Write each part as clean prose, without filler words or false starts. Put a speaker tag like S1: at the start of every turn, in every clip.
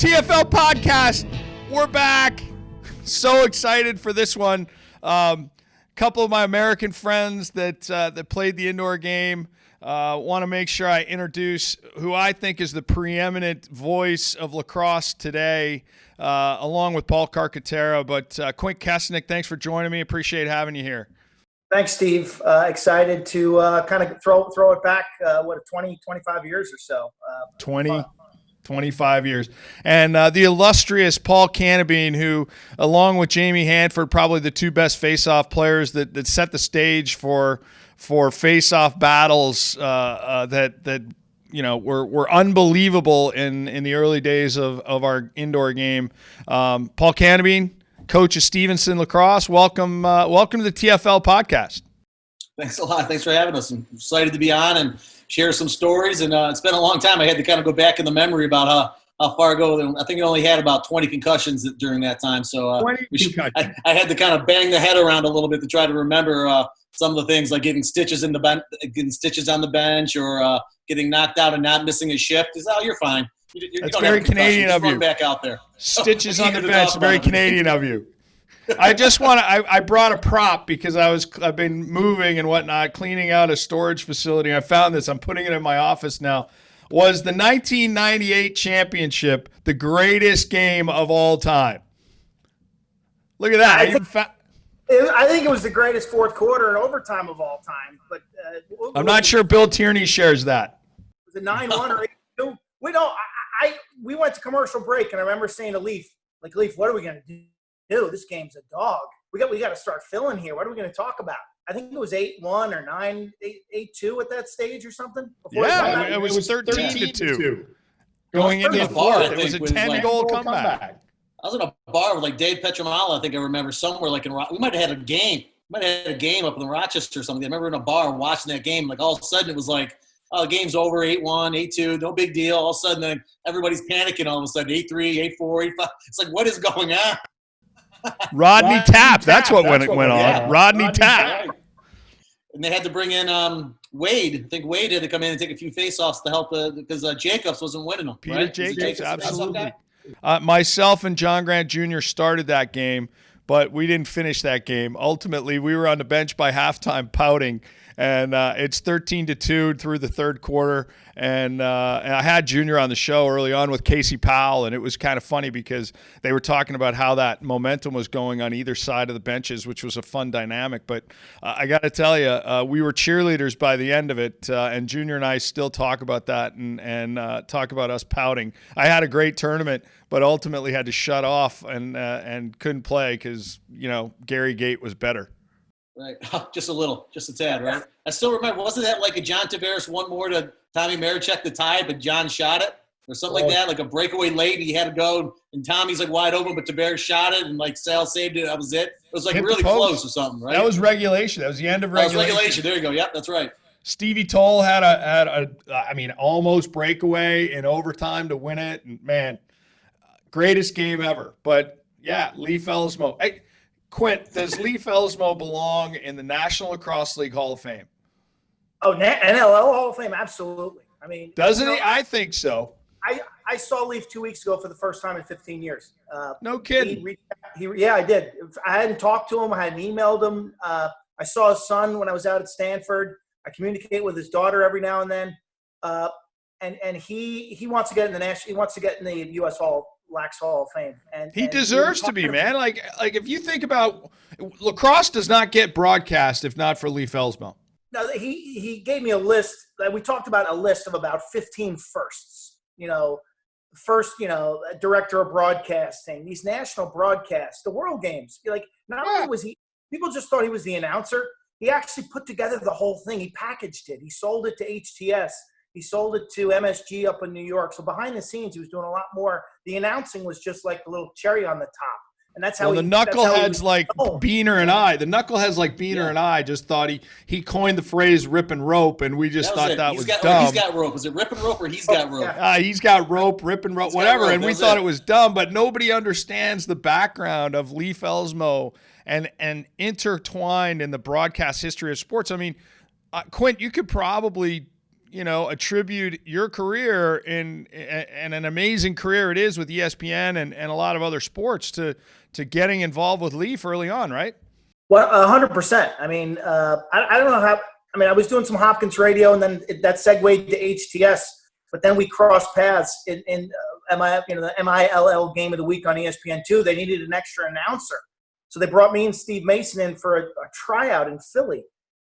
S1: TFL Podcast. We're back. So excited for this one. Couple of my American friends that played the indoor game. Want to make sure I introduce who I think is the preeminent voice of lacrosse today, along with Paul Carcaterra. But Quint Kessenich, thanks for joining me. Appreciate having you here.
S2: Thanks, Steve. Excited to kind of throw it back, 20, 25 years or so.
S1: 25 years. And the illustrious Paul Cantabene, who, along with Jamie Hanford, probably the two best face-off players that set the stage for face-off battles that were unbelievable in the early days of our indoor game. Paul Cantabene, coach of Stevenson Lacrosse, welcome to the TFL Podcast.
S3: Thanks a lot. Thanks for having us. I'm excited to be on and share some stories. And it's been a long time. I had to kind of go back in the memory about how far ago. I think I only had about 20 concussions during that time. So I had to kind of bang the head around a little bit to try to remember some of the things, like getting stitches on the bench, or getting knocked out and not missing a shift. You're fine.
S1: That's very Canadian of you.
S3: Back out there.
S1: Stitches on the bench. Very Canadian of you. I brought a prop because I've been moving and whatnot, cleaning out a storage facility. I found this. I'm putting it in my office now. Was the 1998 championship the greatest game of all time? Look at that.
S2: I think it was the greatest fourth quarter and overtime of all time. But
S1: I'm not sure Bill Tierney shares that.
S2: Was it 9-1 or 8-2? We went to commercial break, and I remember saying to Leaf, what are we going to do? This game's a dog. We got to start filling here. What are we going to talk about? I think it was 8-1 or 8-2 at that stage or something.
S1: It was 13-2. Going into the fourth, it was a 10-goal comeback.
S3: I was in a bar with Dave Petramala. I think I remember somewhere we might have had a game. Up in Rochester or something. I remember in a bar watching that game. All of a sudden it was the game's over, 8-1, 8-2, no big deal. All of a sudden then everybody's panicking. All of a sudden 8-3, 8-4, 8-5. It's what is going on?
S1: Rodney Tapp. That's what went on.
S3: Yeah.
S1: Rodney Tapp.
S3: And they had to bring in Wade. I think Wade had to come in and take a few face-offs to help because Jacobs wasn't winning them.
S1: Peter
S3: right?
S1: Jacobs, absolutely. Myself and John Grant Jr. started that game, but we didn't finish that game. Ultimately, we were on the bench by halftime pouting, and it's 13-2 through the third quarter. And I had Junior on the show early on with Casey Powell, and it was kind of funny because they were talking about how that momentum was going on either side of the benches, which was a fun dynamic. But I got to tell you, we were cheerleaders by the end of it, and Junior and I still talk about that and talk about us pouting. I had a great tournament, but ultimately had to shut off and couldn't play because, Gary Gate was better.
S3: Right. Just a tad, right? I still remember, wasn't that a John Tavares one more to Tommy Marichek the tie, but John shot it? Or something like that, a breakaway late, he had to go, and Tommy's wide open, but Tavares shot it, and Sal saved it, that was it. It was really close or something, right?
S1: That was regulation. That was the end of regulation.
S3: That was regulation. There you go. Yep, that's right.
S1: Stevie Toll had a almost breakaway in overtime to win it, and man, greatest game ever. But yeah, Lee Felsmo. Hey, Quint, does Lee Felsmo belong in the National Lacrosse League Hall of Fame?
S2: Oh, NLL Hall of Fame, absolutely.
S1: Doesn't he? I think so.
S2: I saw Leaf 2 weeks ago for the first time in 15 years.
S1: No kidding.
S2: Yeah, I did. I hadn't talked to him. I hadn't emailed him. I saw his son when I was out at Stanford. I communicate with his daughter every now and then. And he wants to get in he wants to get in the U.S. Lax Hall of Fame. And
S1: he deserves to be, man. If you think about lacrosse does not get broadcast if not for Lee Felsmo.
S2: No, he gave me a list. We talked about a list of about 15 firsts. First, director of broadcasting, these national broadcasts, the World Games. Not only was people just thought he was the announcer. He actually put together the whole thing. He packaged it. He sold it to HTS. He sold it to MSG up in New York. So behind the scenes, he was doing a lot more. The announcing was just a little cherry on the top. And that's how
S1: the knuckleheads Beaner and I. The knuckleheads Beaner and I just thought he coined the phrase "rip and rope," and we just thought that was dumb.
S3: He's got rope. Is it rip and rope or he's got rope?
S1: He's got rope, rip and rope, whatever. And we thought it was dumb, but nobody understands the background of Lee Felsmo and intertwined in the broadcast history of sports. Quint, you could probably attribute your career and an amazing career it is with ESPN and a lot of other sports to getting involved with Leaf early on, right?
S2: Well, 100%. I mean, I don't know how. I mean, I was doing some Hopkins radio, and then that segued to HTS. But then we crossed paths in the MILL Game of the Week on ESPN2. They needed an extra announcer, so they brought me and Steve Mason in for a tryout in Philly.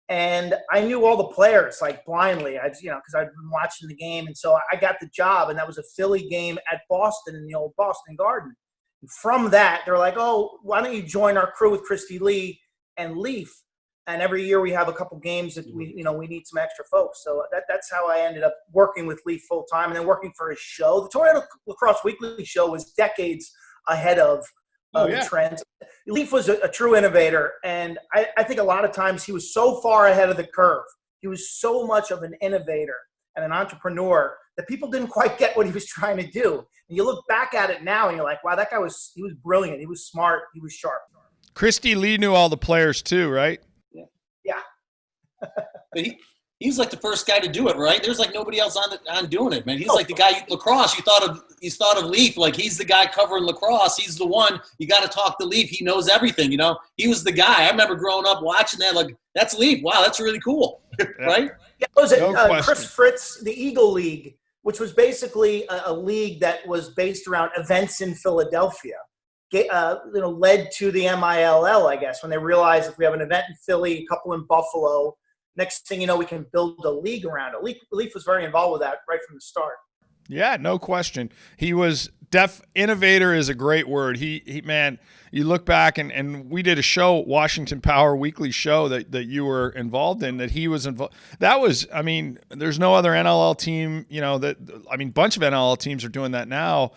S2: And I knew all the players like blindly, because I'd been watching the game, and so I got the job. And that was a Philly game at Boston in the old Boston Garden. And from that, they're like, "Oh, why don't you join our crew with Christy Lee and Leaf?" And every year we have a couple games that we need some extra folks. So that's how I ended up working with Leaf full time, and then working for his show. The Toyota Lacrosse Weekly show was decades ahead of the trends. Leaf was a true innovator, and I think a lot of times he was so far ahead of the curve. He was so much of an innovator and an entrepreneur that people didn't quite get what he was trying to do. And you look back at it now, and you're like, wow, that guy was brilliant. He was smart. He was sharp.
S1: Christy Lee knew all the players too, right?
S2: Yeah.
S3: But he's like the first guy to do it, right? There's like nobody else on doing it, man. He's like the guy Lacrosse. You thought of Leaf, like he's the guy covering Lacrosse. He's the one you got to talk to Leaf. He knows everything, He was the guy. I remember growing up watching that, like that's Leaf. Wow, that's really cool, right?
S2: Yeah, it was Chris Fritz, the Eagle League, which was basically a league that was based around events in Philadelphia. Led to the MILL, I guess, when they realized if we have an event in Philly, a couple in Buffalo, next thing you know, we can build a league around it. Leaf was very involved with that right from the start.
S1: Yeah, no question. He was innovator is a great word. He man, you look back and we did a show, Washington Power weekly show that you were involved in, that he was involved. That was, I mean, there's no other NLL team, bunch of NLL teams are doing that now,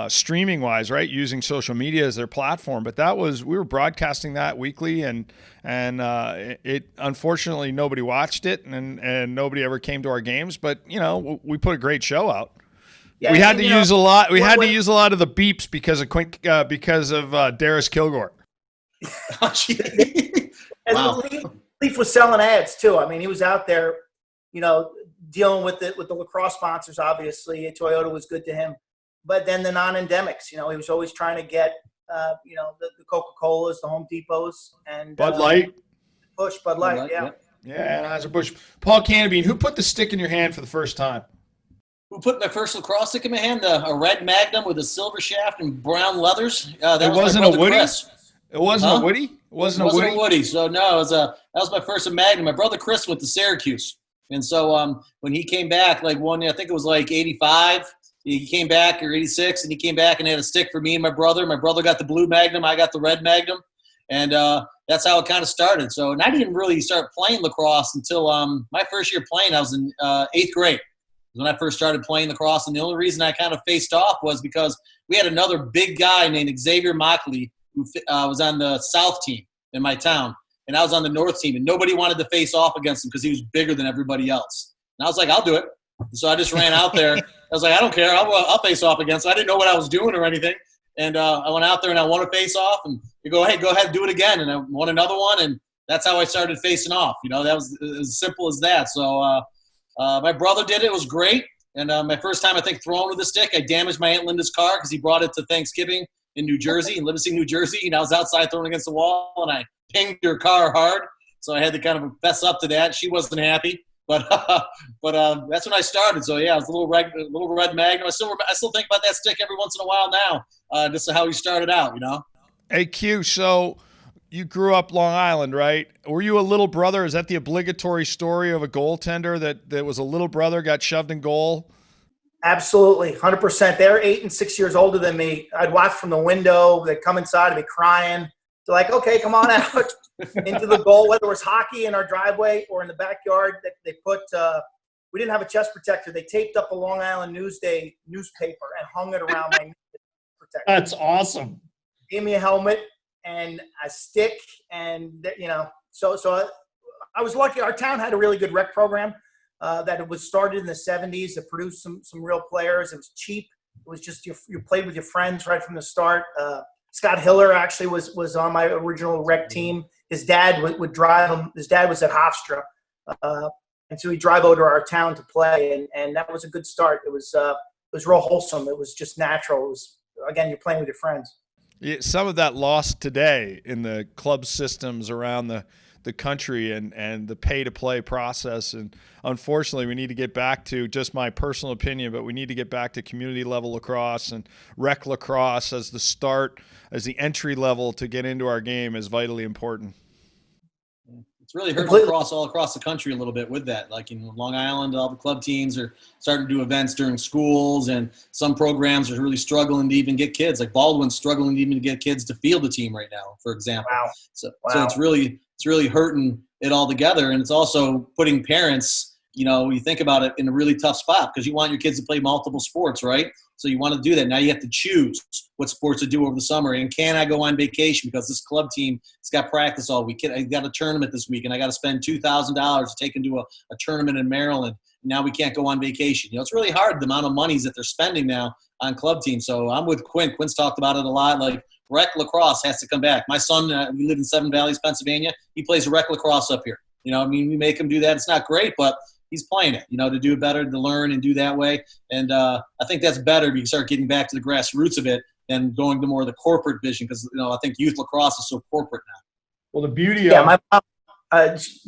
S1: streaming wise, right? Using social media as their platform. But we were broadcasting that weekly and it unfortunately nobody watched it and nobody ever came to our games, but we put a great show out. Yeah, we had to use a lot. We had to use a lot of the beeps because of Darius Kilgore.
S2: And wow. Leaf was selling ads too. I mean, he was out there, dealing with the lacrosse sponsors. Obviously, Toyota was good to him, but then the non-endemics. He was always trying to get, the Coca-Colas, the Home Depots, and
S1: Bud Light.
S2: Bud Light. Yeah.
S1: Yeah, Anheuser-Busch. Paul Cantabene, who put the stick in your hand for the first time?
S3: Who put my first lacrosse stick in my hand? A red Magnum with a silver shaft and brown leathers.
S1: It wasn't a Woody? It wasn't a Woody? It wasn't
S3: a Woody. So, no, that was my first Magnum. My brother Chris went to Syracuse. And so when he came back, I think it was like 85, he came back, or 86, and he came back and had a stick for me and my brother. My brother got the blue Magnum. I got the red Magnum. And that's how it kind of started. So, and I didn't really start playing lacrosse until my first year playing. I was in 8th grade. When I first started playing lacrosse, and the only reason I kind of faced off was because we had another big guy named Xavier Mockley who was on the South team in my town, and I was on the North team, and nobody wanted to face off against him because he was bigger than everybody else. And I was like, I'll do it. And so I just ran out there. I was like, I don't care. I'll face off against him. I didn't know what I was doing or anything. And I went out there, and I won a face off, and they go, hey, go ahead and do it again. And I won another one, and that's how I started facing off. That was as simple as that. So my brother did it. It was great. And my first time, I think, throwing with a stick, I damaged my Aunt Linda's car because he brought it to Thanksgiving in New Jersey, in Livingston, New Jersey. And I was outside throwing against the wall, and I pinged her car hard. So I had to kind of fess up to that. She wasn't happy. But that's when I started. So, yeah, it was a little red Magnum. I still think about that stick every once in a while now. This is how he started out,
S1: Hey, Q, so – you grew up Long Island, right? Were you a little brother? Is that the obligatory story of a goaltender that was a little brother, got shoved in goal?
S2: Absolutely, 100%. They're 8 and 6 years older than me. I'd watch from the window. They'd come inside and be crying. They're like, okay, come on out into the goal. Whether it was hockey in our driveway or in the backyard, they put we didn't have a chest protector. They taped up a Long Island Newsday newspaper and hung it around my protector.
S1: That's awesome.
S2: Gave me a helmet and a stick, and so I was lucky. Our town had a really good rec program that it was started in the 70s that produced some real players. It was cheap. It was just you played with your friends right from the start. Scott Hiller actually was on my original rec team. His dad would drive him. His dad was at Hofstra, so we drive over to our town to play, and that was a good start. It was real wholesome. It was just natural. It was, again, you're playing with your friends.
S1: Yeah, some of that lost today in the club systems around the country and the pay-to-play process. And unfortunately, we need to get back to, just my personal opinion, but we need to get back to community-level lacrosse, and rec lacrosse as the entry level to get into our game is vitally important.
S3: It's really hurt lacrosse all across the country a little bit with that. Like in Long Island, all the club teams are starting to do events during schools, and some programs are really struggling to even get kids. Like Baldwin's struggling to even get kids to field the team right now, for example.
S2: Wow.
S3: So it's really hurting it all together, and it's also putting parents, you think about it, in a really tough spot because you want your kids to play multiple sports, right? So you want to do that. Now you have to choose what sports to do over the summer. And can I go on vacation because this club team has got practice all week? I got a tournament this week, and I got to spend $2,000 to take into a tournament in Maryland. Now we can't go on vacation. It's really hard, the amount of monies that they're spending now on club teams. So I'm with Quint. Quint's talked about it a lot. Like, rec lacrosse has to come back. My son, we live in Seven Valleys, Pennsylvania. He plays rec lacrosse up here. We make him do that. It's not great, but he's playing it, to do it better, to learn and do that way. And I think that's better if you start getting back to the grassroots of it than going to more of the corporate vision, because, I think youth lacrosse is so corporate now.
S1: Well, the beauty of
S2: my mom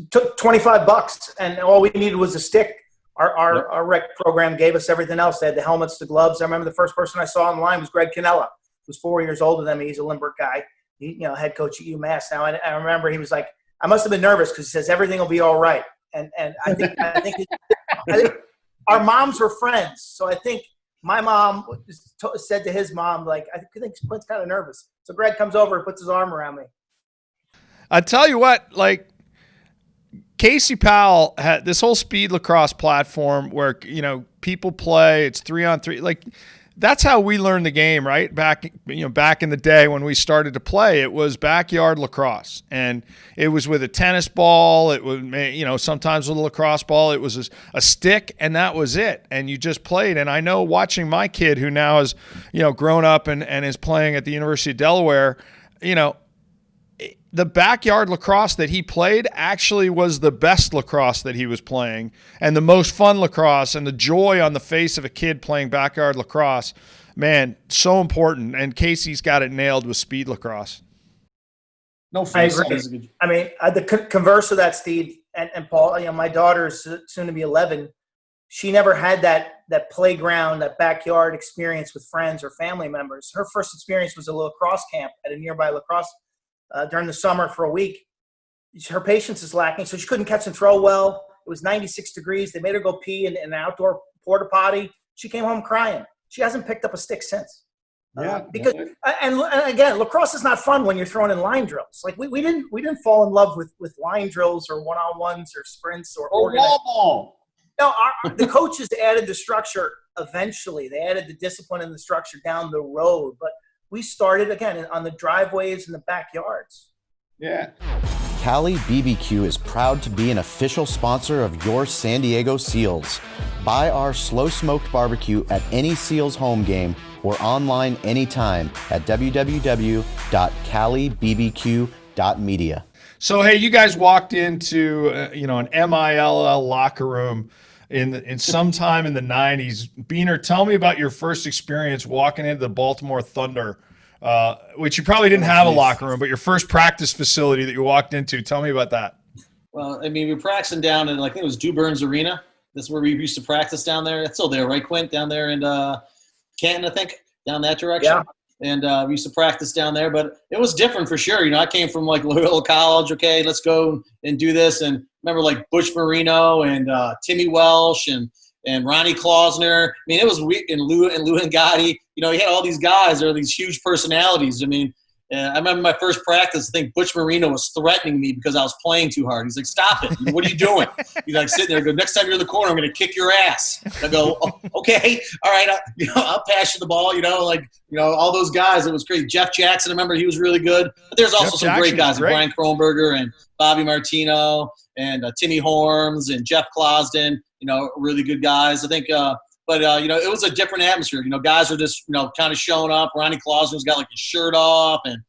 S2: took $25, and all we needed was a stick. Our rec program gave us everything else. They had the helmets, the gloves. I remember the first person I saw online was Greg Cannella, who's 4 years older than me. He's a Limburg guy. He, head coach at UMass now. And I remember he was like, I must have been nervous because he says everything will be all right. And I think our moms were friends. So I think my mom said to his mom, like, I think Quint's kind of nervous. So Greg comes over and puts his arm around me.
S1: I tell you what, like, Casey Powell had this whole speed lacrosse platform where, people play, it's 3-on-3. Like, that's how we learned the game, right? Back in the day when we started to play, it was backyard lacrosse, and it was with a tennis ball. It was, sometimes with a lacrosse ball. It was a stick, and that was it. And you just played. And I know, watching my kid, who now is, grown up and is playing at the University of Delaware, the backyard lacrosse that he played actually was the best lacrosse that he was playing, and the most fun lacrosse, and the joy on the face of a kid playing backyard lacrosse, man, so important. And Casey's got it nailed with speed lacrosse.
S2: No, I agree. I mean, the converse of that, Steve and Paul, my daughter's soon to be 11. She never had that playground, that backyard experience with friends or family members. Her first experience was a lacrosse camp at a nearby lacrosse during the summer for a week. Her patience is lacking, so she couldn't catch and throw well. It was 96 degrees. They made her go pee in an outdoor porta potty. She came home crying. She hasn't picked up a stick since. Because and again, lacrosse is not fun when you're throwing in line drills. Like we didn't fall in love with line drills or one-on-ones or sprints or
S4: wall.
S2: No, the coaches added the structure eventually. They added the discipline and the structure down the road, but we started, again, on the driveways and the backyards.
S4: Yeah.
S5: Cali BBQ is proud to be an official sponsor of your San Diego Seals. Buy our slow-smoked barbecue at any Seals home game or online anytime at www.calibbq.media.
S1: So, hey, you guys walked into, an MILL locker room in sometime in the 90s. Beaner, tell me about your first experience walking into the Baltimore Thunder, which you probably didn't have a locker room, but your first practice facility that you walked into. Tell me about that.
S3: Well, I mean, we were practicing down in, I think it was Burns Arena. That's where we used to practice down there. It's still there, right, Quint? Down there in Canton, I think, down that direction.
S2: Yeah.
S3: And we used to practice down there, but it was different for sure. I came from like Loyola College. Okay, let's go and do this. And remember like Butch Marino and Timmy Welsh and Ronnie Klausner. I mean, it was and Lou Gotti. You had all these guys. There are these huge personalities. I mean, I remember my first practice. I think Butch Marino was threatening me because I was playing too hard. He's like, "Stop it! What are you doing?" He's like sitting there. Go, next time you're in the corner, I'm going to kick your ass. I go, oh, "Okay, all right, I'll pass you the ball." All those guys. It was great. Jeff Jackson, I remember he was really good. But there's also some great guys, like Brian Kronberger and Bobby Martino and Timmy Horms and Jeff Closden. Really good guys. I think. But it was a different atmosphere. Guys are just, kind of showing up. Ronnie Klausner's got like his shirt off and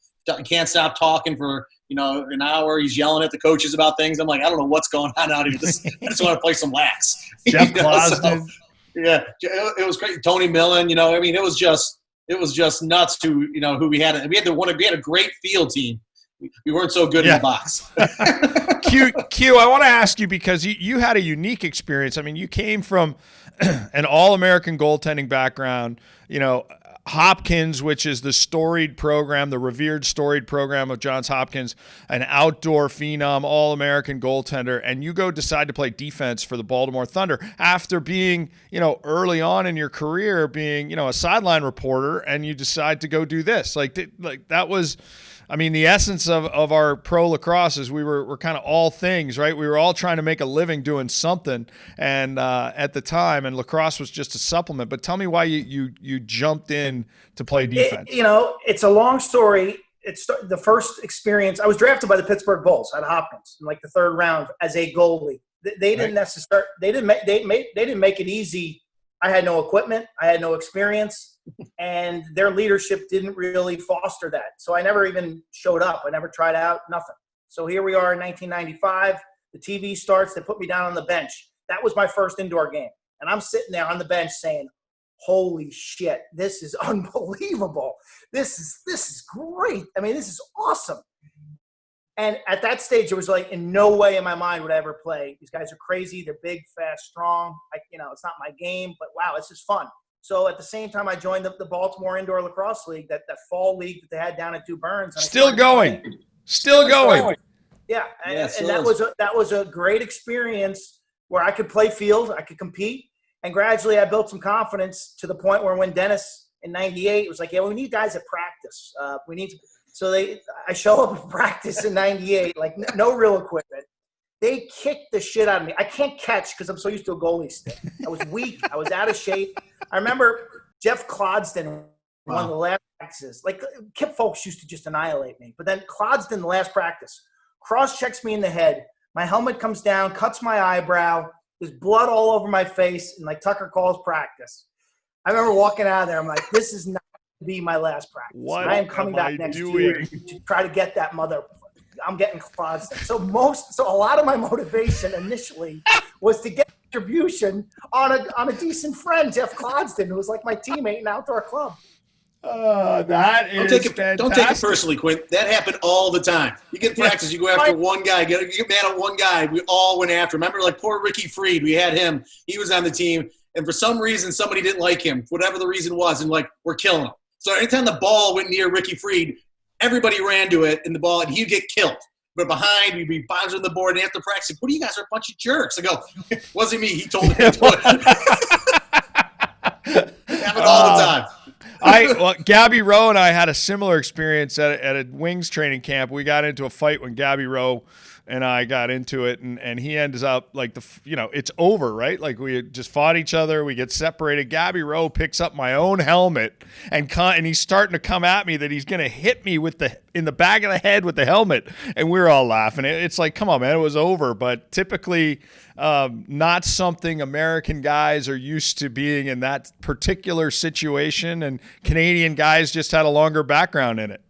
S3: can't stop talking for, an hour. He's yelling at the coaches about things. I'm like, I don't know what's going on out here. I just want to play some lax.
S1: Jeff Closden.
S3: Yeah, it was great. Tony Millen, it was just nuts who we had. We had a great field team. We weren't so good in the box.
S1: Q, I want to ask you, because you had a unique experience. I mean, you came from an All-American goaltending background, Hopkins, which is the storied program, the revered storied program of Johns Hopkins, an outdoor phenom, All-American goaltender, and you decide to play defense for the Baltimore Thunder after being, early on in your career being, a sideline reporter, and you decide to go do this. Like that was, I mean, the essence of our pro lacrosse is we're kind of all things, right? We were all trying to make a living doing something, and at the time, and lacrosse was just a supplement. But tell me why you jumped in to play defense.
S2: It's a long story. It's the first experience. I was drafted by the Pittsburgh Bulls at Hopkins in the third round as a goalie. They didn't necessarily. They didn't make it easy. I had no equipment. I had no experience. And their leadership didn't really foster that. So I never even showed up. I never tried out, nothing. So here we are in 1995. The TV starts. They put me down on the bench. That was my first indoor game. And I'm sitting there on the bench saying, holy shit, this is unbelievable. This is great. I mean, this is awesome. And at that stage, it was in no way in my mind would I ever play. These guys are crazy. They're big, fast, strong. It's not my game, but wow, this is fun. So at the same time, I joined the Baltimore Indoor Lacrosse League, that fall league that they had down at Dew Burns.
S1: Still going.
S2: Yeah, and that was a great experience where I could play field, I could compete, and gradually I built some confidence to the point where when Dennis in '98 was like, "Yeah, we need guys at practice. We need to." So I show up at practice in '98, no real equipment. They kicked the shit out of me. I can't catch because I'm so used to a goalie stick. I was weak. I was out of shape. I remember Jeff Closden, one of the last practices. Kip folks used to just annihilate me. But then Closden, the last practice, cross-checks me in the head. My helmet comes down, cuts my eyebrow. There's blood all over my face, and Tucker calls practice. I remember walking out of there. I'm like, this is not going to be my last practice.
S1: What
S2: I am coming back next year to try to get that mother. I'm getting Closden. So a lot of my motivation initially was to get distribution on a decent friend, Jeff Closden, who was my teammate in outdoor club.
S1: That is fantastic.
S3: Don't take it personally, Quint. That happened all the time. You get practice, you go after one guy, you get mad at one guy. We all went after him. Remember, poor Ricky Freed, we had him. He was on the team, and for some reason, somebody didn't like him, whatever the reason was, and we're killing him. So anytime the ball went near Ricky Freed, everybody ran to it in the ball, and he'd get killed. But behind, we'd be bouncing the board, and after practice, what are you guys are a bunch of jerks? I go, it wasn't me. He told me to do it. It happened all the time.
S1: Gabby Rowe and I had a similar experience at a Wings training camp. We got into a fight when Gabby Rowe and I got into it, and he ends up it's over, right? We had just fought each other. We get separated. Gabby Rowe picks up my own helmet and he's starting to come at me that he's going to hit me in the back of the head with the helmet. And we're all laughing. It's come on, man, it was over. But typically not something American guys are used to being in that particular situation. And Canadian guys just had a longer background in it.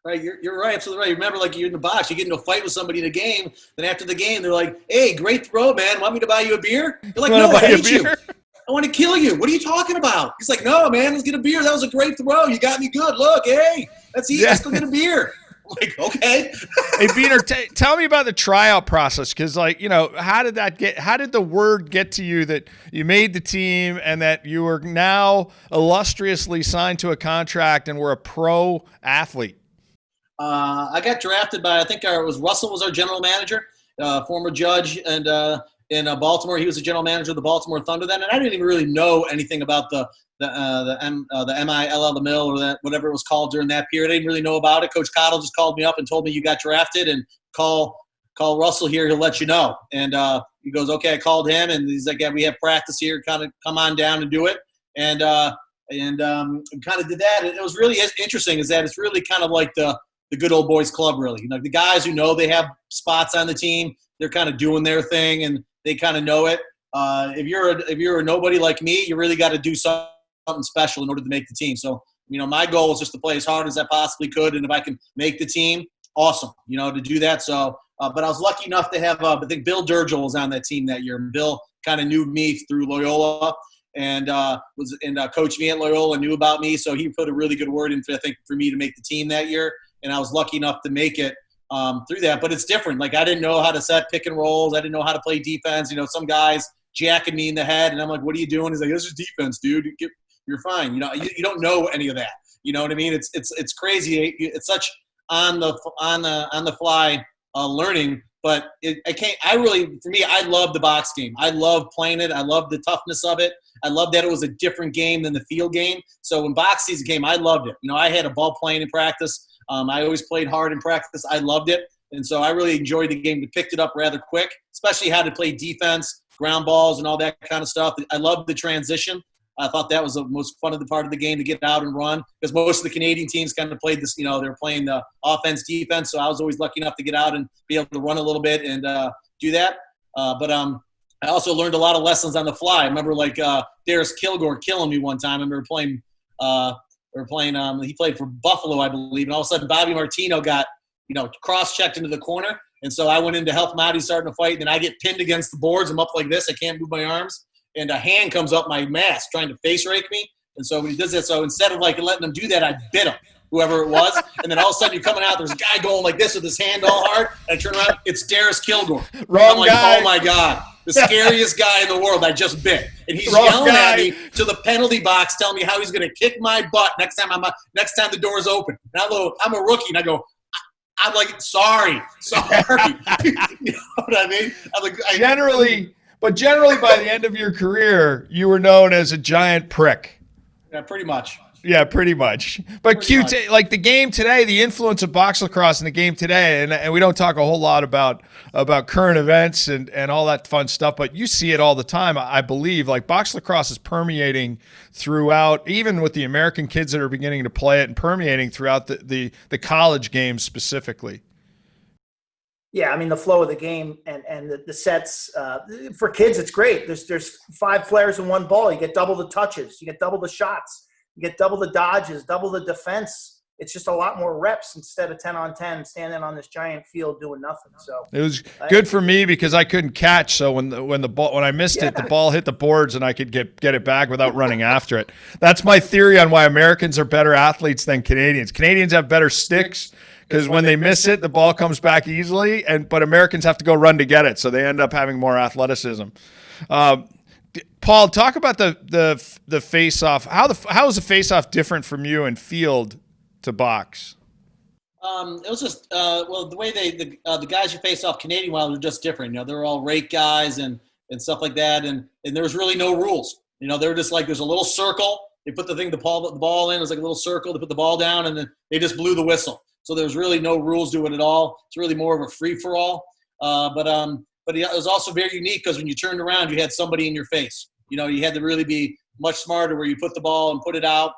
S3: Right, you're right, absolutely right. Remember, you're in the box, you get into a fight with somebody in a game, then after the game, they're like, hey, great throw, man. Want me to buy you a beer? You're like, no, I hate you. I want to kill you. What are you talking about? He's like, no, man, let's get a beer. That was a great throw. You got me good. Look, hey, let's eat. Yeah. Let's go get a beer. I'm like, okay.
S1: Hey, Beaner, tell me about the tryout process, because, how did the word get to you that you made the team and that you were now illustriously signed to a contract and were a pro athlete?
S3: I got drafted by, I think Russell was our general manager, former judge, and in Baltimore, he was the general manager of the Baltimore Thunder then, and I didn't even really know anything about the MILL, the mill, or that whatever it was called during that period. I didn't really know about it. Coach Cottle just called me up and told me you got drafted, and call Russell here, he'll let you know. And he goes, okay. I called him, and he's like, yeah, we have practice here. Kind of come on down and do it. And kind of did that. And it was really interesting is that it's really kind of like the good old boys club, really. The guys who know they have spots on the team, they're kind of doing their thing, and they kind of know it. If you're a nobody like me, you really got to do something special in order to make the team. So, my goal is just to play as hard as I possibly could, and if I can make the team, awesome, to do that. So, but I was lucky enough to have, I think Bill Durgel was on that team that year. Bill kind of knew me through Loyola and coached me at Loyola, knew about me. So he put a really good word in, for me to make the team that year. And I was lucky enough to make it through that. But it's different. Like, I didn't know how to set pick and rolls. I didn't know how to play defense. Some guys jacking me in the head, and I'm like, what are you doing? He's like, this is defense, dude. You're fine. You don't know any of that. You know what I mean? It's crazy. It's such on the fly learning. But for me, I love the box game. I love playing it. I love the toughness of it. I love that it was a different game than the field game. So when box season came, I loved it. I had a ball playing in practice. I always played hard in practice. I loved it. And so I really enjoyed the game. We picked it up rather quick, especially how to play defense, ground balls, and all that kind of stuff. I loved the transition. I thought that was the most fun of the part of the game, to get out and run, because most of the Canadian teams kind of played this, they were playing the offense, defense. So I was always lucky enough to get out and be able to run a little bit and do that. But I also learned a lot of lessons on the fly. I remember Darius Kilgore killing me one time. I remember playing he played for Buffalo, I believe. And all of a sudden Bobby Martino got, cross-checked into the corner. And so I went in to help him out. He's starting to fight. And then I get pinned against the boards. I'm up like this. I can't move my arms. And a hand comes up my mask trying to face rake me. And so when he does that, so instead of letting him do that, I bit him, whoever it was. And then all of a sudden you're coming out, there's a guy going like this with his hand all hard. And I turn around, it's Darius Kilgore.
S1: Wrong
S3: I'm
S1: guy.
S3: Oh my God, the scariest guy in the world I just bit. And he's yelling at me to the penalty box, telling me how he's going to kick my butt next time the door's open. And I'm a rookie, and I go, I'm like, sorry. You know what I mean? I'm like,
S1: Generally, by the end of your career, you were known as a giant prick.
S3: Yeah, pretty much.
S1: Yeah, pretty much. But like the game today, the influence of box lacrosse in the game today, and we don't talk a whole lot about current events and all that fun stuff, but you see it all the time, I believe. Like, box lacrosse is permeating throughout, even with the American kids that are beginning to play it, and permeating throughout the college games specifically.
S2: Yeah, I mean, the flow of the game and the sets, for kids, it's great. There's 5 players in one ball. You get double the touches. You get double the shots. You get double the dodges, double the defense. It's just a lot more reps instead of 10-on-10 standing on this giant field doing nothing. So
S1: it was good for me because I couldn't catch. So when I missed it, the ball hit the boards and I could get it back without running after it. That's my theory on why Americans are better athletes than Canadians. Canadians have better sticks because when they miss it, the ball comes back easily. But Americans have to go run to get it, so they end up having more athleticism. Paul, talk about the face-off. How is the face-off different from you in field to box?
S3: It was just the way the guys who face off Canadian wild are just different. They're all rake guys and stuff like that, and there was really no rules. They were just like, there's a little circle. They put the ball in. It was like a little circle. They put the ball down, and then they just blew the whistle. So there was really no rules to it at all. It's really more of a free for all. But it was also very unique because when you turned around, you had somebody in your face. You had to really be much smarter where you put the ball and put it out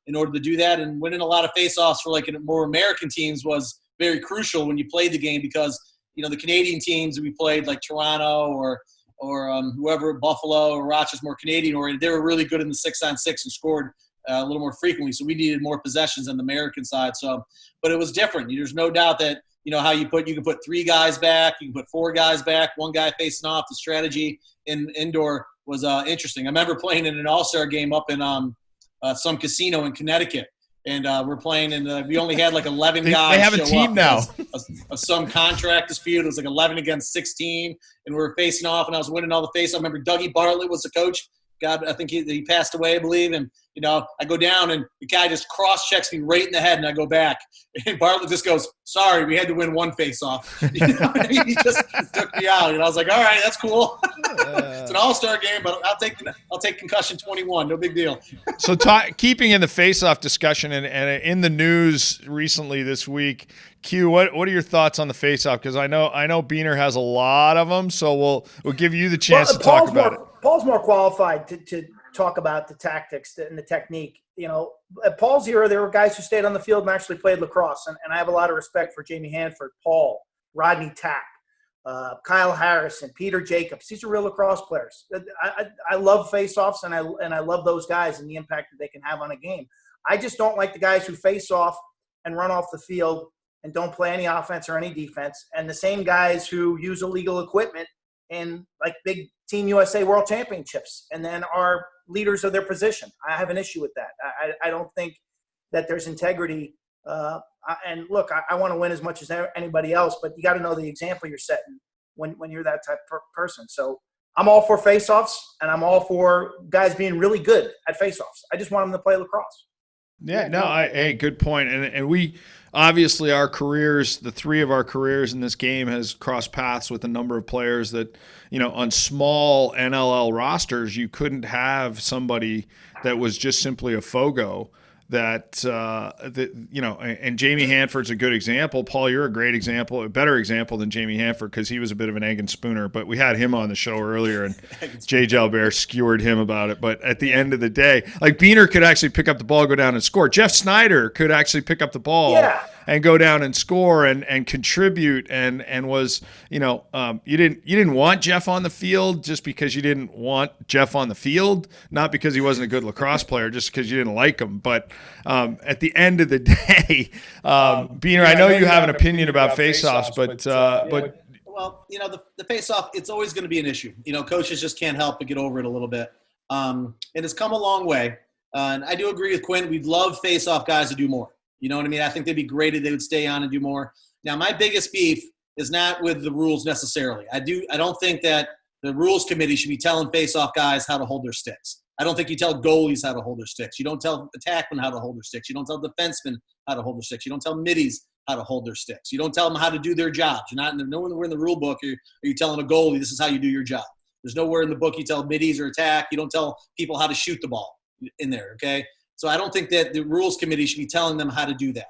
S3: in order to do that. And winning a lot of face-offs for more American teams was very crucial when you played the game because, the Canadian teams we played like Toronto or whoever, Buffalo or Rochester, more Canadian oriented, they were really good in the 6-on-6 and scored a little more frequently. So we needed more possessions on the American side. So, but it was different. There's no doubt that, how you can put 3 guys back, you can put 4 guys back, 1 guy facing off. The strategy in indoor was interesting. I remember playing in an all-star game up in some casino in Connecticut, and we're playing, and we only had 11 guys.
S1: They have a team now.
S3: Some contract dispute. It was 11 against 16, and we were facing off, and I was winning all the face. I remember Dougie Bartlett was the coach. God, I think he passed away, I believe. And, I go down and the guy just cross-checks me right in the head and I go back. And Bartlett just goes, sorry, we had to win 1 face-off. He just took me out. And I was like, all right, that's cool. It's an all-star game, but I'll take concussion 21. No big deal.
S1: So keeping in the face-off discussion and in the news recently this week, Q, what are your thoughts on the face-off? Because I know Beaner has a lot of them, so we'll give you the chance to talk about it.
S2: Paul's more qualified to talk about the tactics and the technique. At Paul's era, there were guys who stayed on the field and actually played lacrosse, and I have a lot of respect for Jamie Hanford, Paul, Rodney Tapp, Kyle Harrison, Peter Jacobs. These are real lacrosse players. I love face-offs, and I love those guys and the impact that they can have on a game. I just don't like the guys who face off and run off the field and don't play any offense or any defense, and the same guys who use illegal equipment in like big Team USA World Championships and then are leaders of their position. I have an issue with that. I don't think that there's integrity. And look, I want to win as much as anybody else, but you got to know the example you're setting when you're that type of person. So I'm all for face-offs, and I'm all for guys being really good at face-offs. I just want them to play lacrosse.
S1: Yeah, no, hey, good point. And we obviously, our careers, the three of our careers in this game has crossed paths with a number of players that, on small NLL rosters, you couldn't have somebody that was just simply a Fogo. And Jamie Hanford's a good example. Paul, you're a great example, a better example than Jamie Hanford because he was a bit of an egg and spooner. But we had him on the show earlier, and Jay Jalbert skewered him about it. But at the end of the day, like Beener could actually pick up the ball, go down and score. Jeff Snyder could actually pick up the ball and go down and score and contribute. And was you didn't want Jeff on the field just because you didn't want Jeff on the field, not because he wasn't a good lacrosse player, just because you didn't like him. But at the end of the day, Beener, I know you have an opinion about face-offs, but
S3: well, the face-off, it's always going to be an issue. Coaches just can't help but get over it a little bit. And it's come a long way. And I do agree with Quint. We'd love face-off guys to do more. You know what I mean? I think they'd be great if they would stay on and do more. Now, my biggest beef is not with the rules necessarily. I don't think that the rules committee should be telling face-off guys how to hold their sticks. I don't think you tell goalies how to hold their sticks. You don't tell attackmen how to hold their sticks. You don't tell defensemen how to hold their sticks. You don't tell middies how to hold their sticks. You don't tell them how to do their jobs. You're not nowhere in the rule book are you telling a goalie this is how you do your job. There's nowhere in the book you tell middies or attack. You don't tell people how to shoot the ball in there, okay? So I don't think that the rules committee should be telling them how to do that,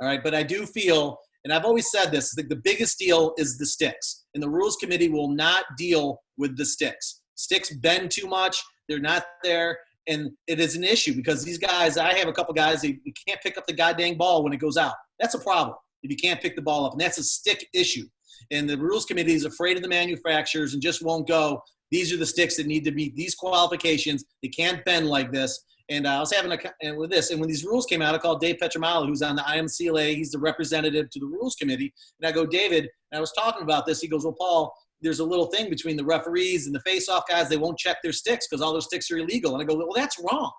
S3: all right? But I do feel, and I've always said this, the biggest deal is the sticks. And the rules committee will not deal with the sticks. Sticks bend too much. They're not there. And it is an issue because these guys, I have a couple guys, they can't pick up the goddamn ball when it goes out. That's a problem if you can't pick the ball up. And that's a stick issue. And the rules committee is afraid of the manufacturers and just won't go, these are the sticks that need to meet these qualifications. They can't bend like this. And I was having and when these rules came out, I called Dave Petramala, who's on the IMCLA. He's the representative to the rules committee. And I go, David, and I was talking about this. He goes, well, Paul, there's a little thing between the referees and the face-off guys. They won't check their sticks because all those sticks are illegal. And I go, well, that's wrong.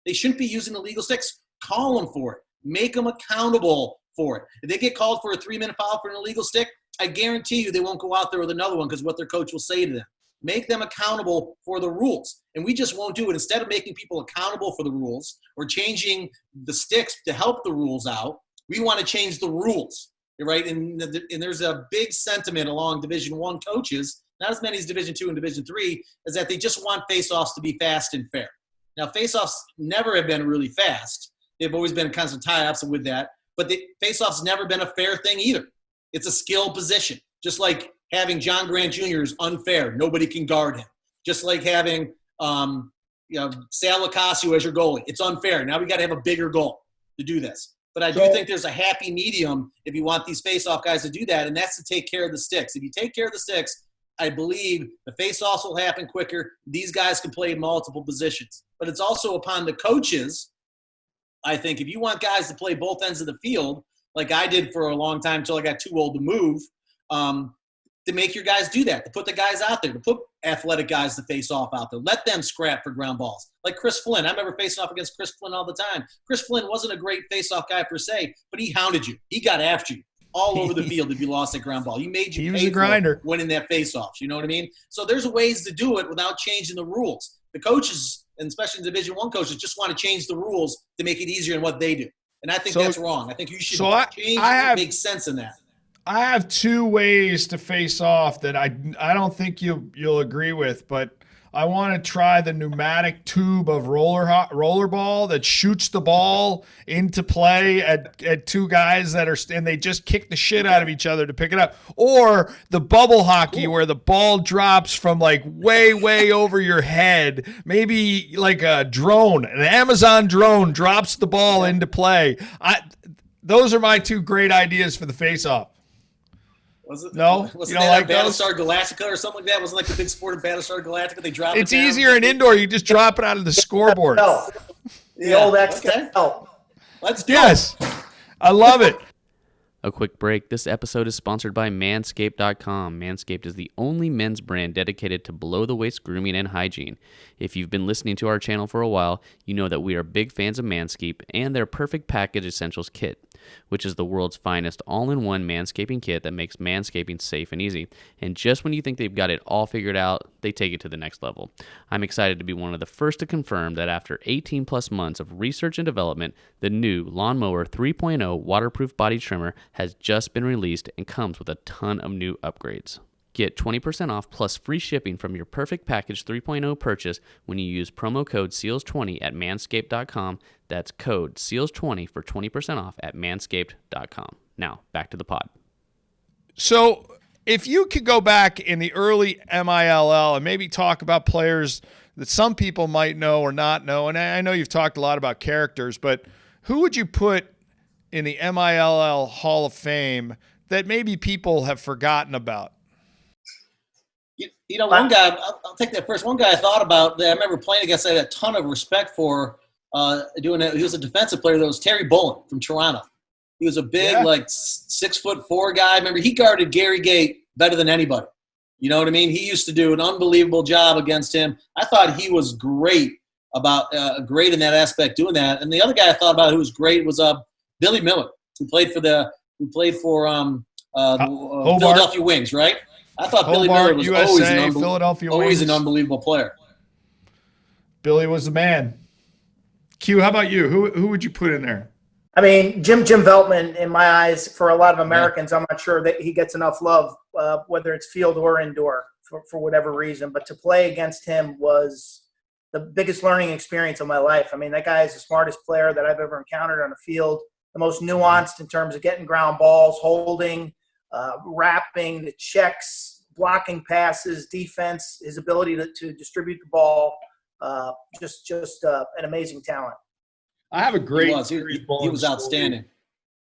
S3: They shouldn't be using illegal sticks. Call them for it. Make them accountable for it. If they get called for a 3-minute foul for an illegal stick, I guarantee you they won't go out there with another one because what their coach will say to them. Make them accountable for the rules. And we just won't do it. Instead of making people accountable for the rules or changing the sticks to help the rules out, we want to change the rules, right? And there's a big sentiment along Division I coaches, not as many as Division II and Division III, is that they just want face-offs to be fast and fair. Now, face-offs never have been really fast. They've always been constant tie-ups with that. But the face-offs never been a fair thing either. It's a skill position, just like having John Grant Jr. is unfair. Nobody can guard him. Just like having Sal Lacasio as your goalie. It's unfair. Now we got to have a bigger goal to do this. But I do think there's a happy medium if you want these face-off guys to do that, and that's to take care of the sticks. If you take care of the sticks, I believe the face-offs will happen quicker. These guys can play multiple positions. But it's also upon the coaches, I think, if you want guys to play both ends of the field, like I did for a long time until I got too old to move, to make your guys do that, to put the guys out there, to put athletic guys to face off out there. Let them scrap for ground balls. Like Chris Flynn. I remember facing off against Chris Flynn all the time. Chris Flynn wasn't a great face-off guy per se, but he hounded you. He got after you all over the field if you lost that ground ball. He made you pay for winning that face-offs. You know what I mean? So there's ways to do it without changing the rules. The coaches, and especially Division I coaches, just want to change the rules to make it easier in what they do. And I think that's wrong. I think you should change it makes sense in that.
S1: I have two ways to face off that I don't think you'll agree with, but I want to try the pneumatic tube of roller ball that shoots the ball into play at two guys that are and they just kick the shit out of each other to pick it up, or the bubble hockey where the ball drops from like way over your head, maybe like a drone, an Amazon drone drops the ball into play. Those are my two great ideas for the face off.
S3: Was it?
S1: No,
S3: was
S1: you
S3: it
S1: don't
S3: like
S1: like
S3: Battlestar Galactica or something like that? Was it like the big sport of Battlestar Galactica? They drop
S1: It's
S3: it down?
S1: easier in indoor. You just drop it out of the scoreboard.
S2: The old XFL.
S3: Let's do
S1: Yes, I love it.
S4: A quick break. This episode is sponsored by Manscaped.com. Manscaped is the only men's brand dedicated to below-the-waist grooming and hygiene. If you've been listening to our channel for a while, you know that we are big fans of Manscaped and their Perfect Package Essentials Kit, which is the world's finest all-in-one manscaping kit that makes manscaping safe and easy. And just when you think they've got it all figured out, they take it to the next level. I'm excited to be one of the first to confirm that after 18-plus months of research and development, the new Lawnmower 3.0 waterproof body trimmer has just been released and comes with a ton of new upgrades. Get 20% off plus free shipping from your Perfect Package 3.0 purchase when you use promo code SEALS20 at manscaped.com. That's code SEALS20 for 20% off at manscaped.com. Now, back to the pod.
S1: So if you could go back in the early MILL and maybe talk about players that some people might know or not know, and I know you've talked a lot about characters, but who would you put in the MILL Hall of Fame that maybe people have forgotten about?
S3: You know, one guy, I'll take that first. One guy I thought about that I remember playing against, I had a ton of respect for doing it. He was a defensive player. That was Terry Bullen from Toronto. He was a big, 6'4" guy. Remember, he guarded Gary Gate better than anybody. You know what I mean? He used to do an unbelievable job against him. I thought he was great great in that aspect doing that. And the other guy I thought about who was great was Billy Miller, who played for the Philadelphia Wings, right? I thought
S1: Hobart,
S3: Billy Miller was
S1: USA,
S3: always an unbelievable player.
S1: Billy was the man. Q, how about you? Who would you put in there?
S2: I mean, Jim Veltman, in my eyes, for a lot of Americans, I'm not sure that he gets enough love, whether it's field or indoor, for whatever reason. But to play against him was the biggest learning experience of my life. I mean, that guy is the smartest player that I've ever encountered on the field, the most nuanced in terms of getting ground balls, holding, wrapping, the checks, blocking passes, defense, his ability to distribute the ball, just an amazing talent.
S1: I have a great.
S3: He was outstanding.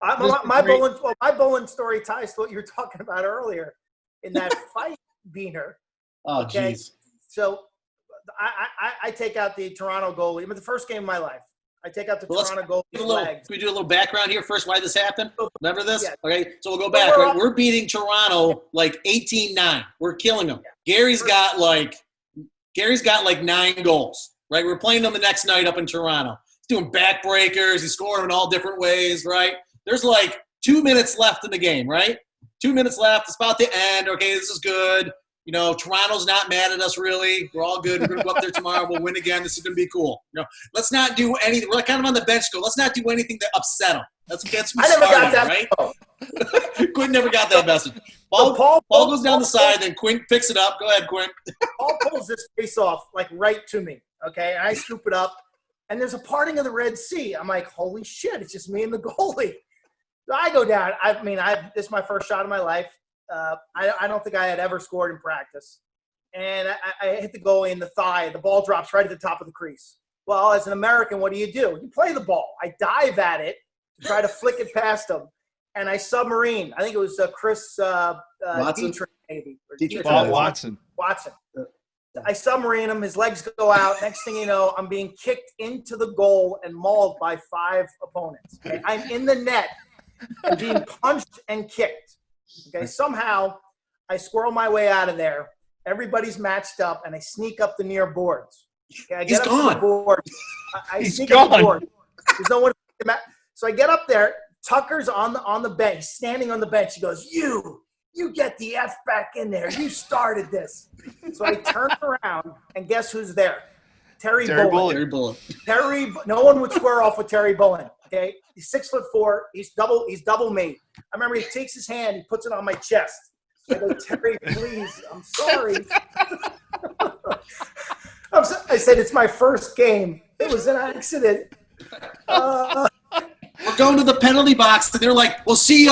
S2: My Bullen story ties to what you were talking about earlier in that fight, Beaner.
S3: Oh, jeez.
S2: So I take out the Toronto goalie. I mean, the first game of my life. I take out the Toronto goalie's legs.
S3: Can we do a little background here first? Why this happened? Remember this?
S2: Yeah.
S3: Okay, so we'll go back. Right? We're beating Toronto like 18-9. We're killing them. Yeah. Gary's got like 9 goals. Right? We're playing them the next night up in Toronto. He's doing backbreakers. He's scoring in all different ways. Right? There's like 2 minutes left in the game. Right? 2 minutes left. It's about to end. Okay, this is good. You know, Toronto's not mad at us, really. We're all good. We're going to go up there tomorrow. We'll win again. This is going to be cool. You know, let's not do anything. We're kind of on the bench go. Let's not do anything to upset them. Let's get some started, got that, right? Quint never got that message. Paul goes down the side, then Quint picks it up. Go ahead, Quint.
S2: Paul pulls this face off, like, right to me, okay? And I scoop it up, and there's a parting of the Red Sea. I'm like, holy shit, it's just me and the goalie. So I go down. I mean, this is my first shot of my life. I don't think I had ever scored in practice. And I hit the goalie in the thigh. The ball drops right at the top of the crease. Well, as an American, what do? You play the ball. I dive at it to try to flick it past him. And I submarine. I think it was Chris
S3: Watson?
S2: Dietrich, maybe.
S1: Watson.
S2: I submarine him. His legs go out. Next thing you know, I'm being kicked into the goal and mauled by 5 opponents. Okay? I'm in the net and being punched and kicked. Okay, somehow I squirrel my way out of there. Everybody's matched up, and I sneak up the near boards. Okay, I get up to the board. I sneak up the board. There's no one. So I get up there. Tucker's on the bench, standing on the bench. He goes, "You get the F back in there. You started this." So I turn around, and guess who's there? Terry Bullen. No one would square off with Terry Bullen. Okay, he's 6'4". He's double me. I remember he takes his hand, he puts it on my chest. I go, Terry, please, I'm sorry. I said, it's my first game. It was an accident.
S3: We're going to the penalty box, and they're like, "We'll see you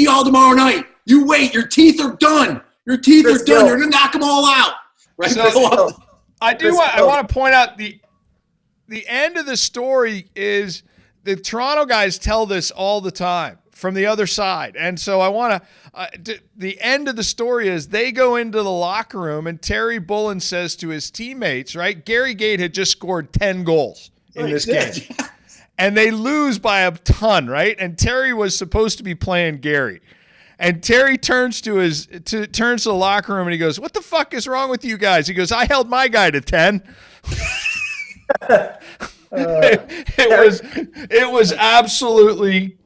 S3: all tomorrow night. You wait. Your teeth are done. You're going to knock them all out." Right?
S1: So, I want to point out the end of the story is the Toronto guys tell this all the time from the other side. And so I want to the end of the story is they go into the locker room and Terry Bullen says to his teammates, right? Gary Gate had just scored 10 goals in this game. and they lose by a ton, right? And Terry was supposed to be playing Gary. And Terry turns to the locker room and he goes, "What the fuck is wrong with you guys?" He goes, "I held my guy to 10." It was absolutely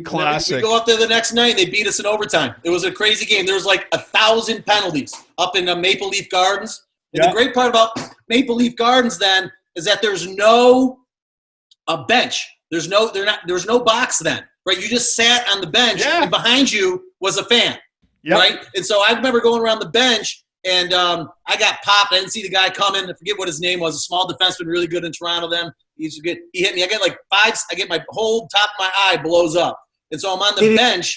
S1: classic.
S3: We go up there the next night and they beat us in overtime. It was a crazy game. There was like 1,000 penalties up in Maple Leaf Gardens. And the great part about Maple Leaf Gardens then is that there's no bench. There's no box then, right? You just sat on the bench and behind you was a fan, right? And so I remember going around the bench and I got popped. I didn't see the guy coming. I forget what his name was. A small defenseman, really good in Toronto then. He hit me. I get like 5. I get my whole top of my eye blows up. And so I'm on the bench.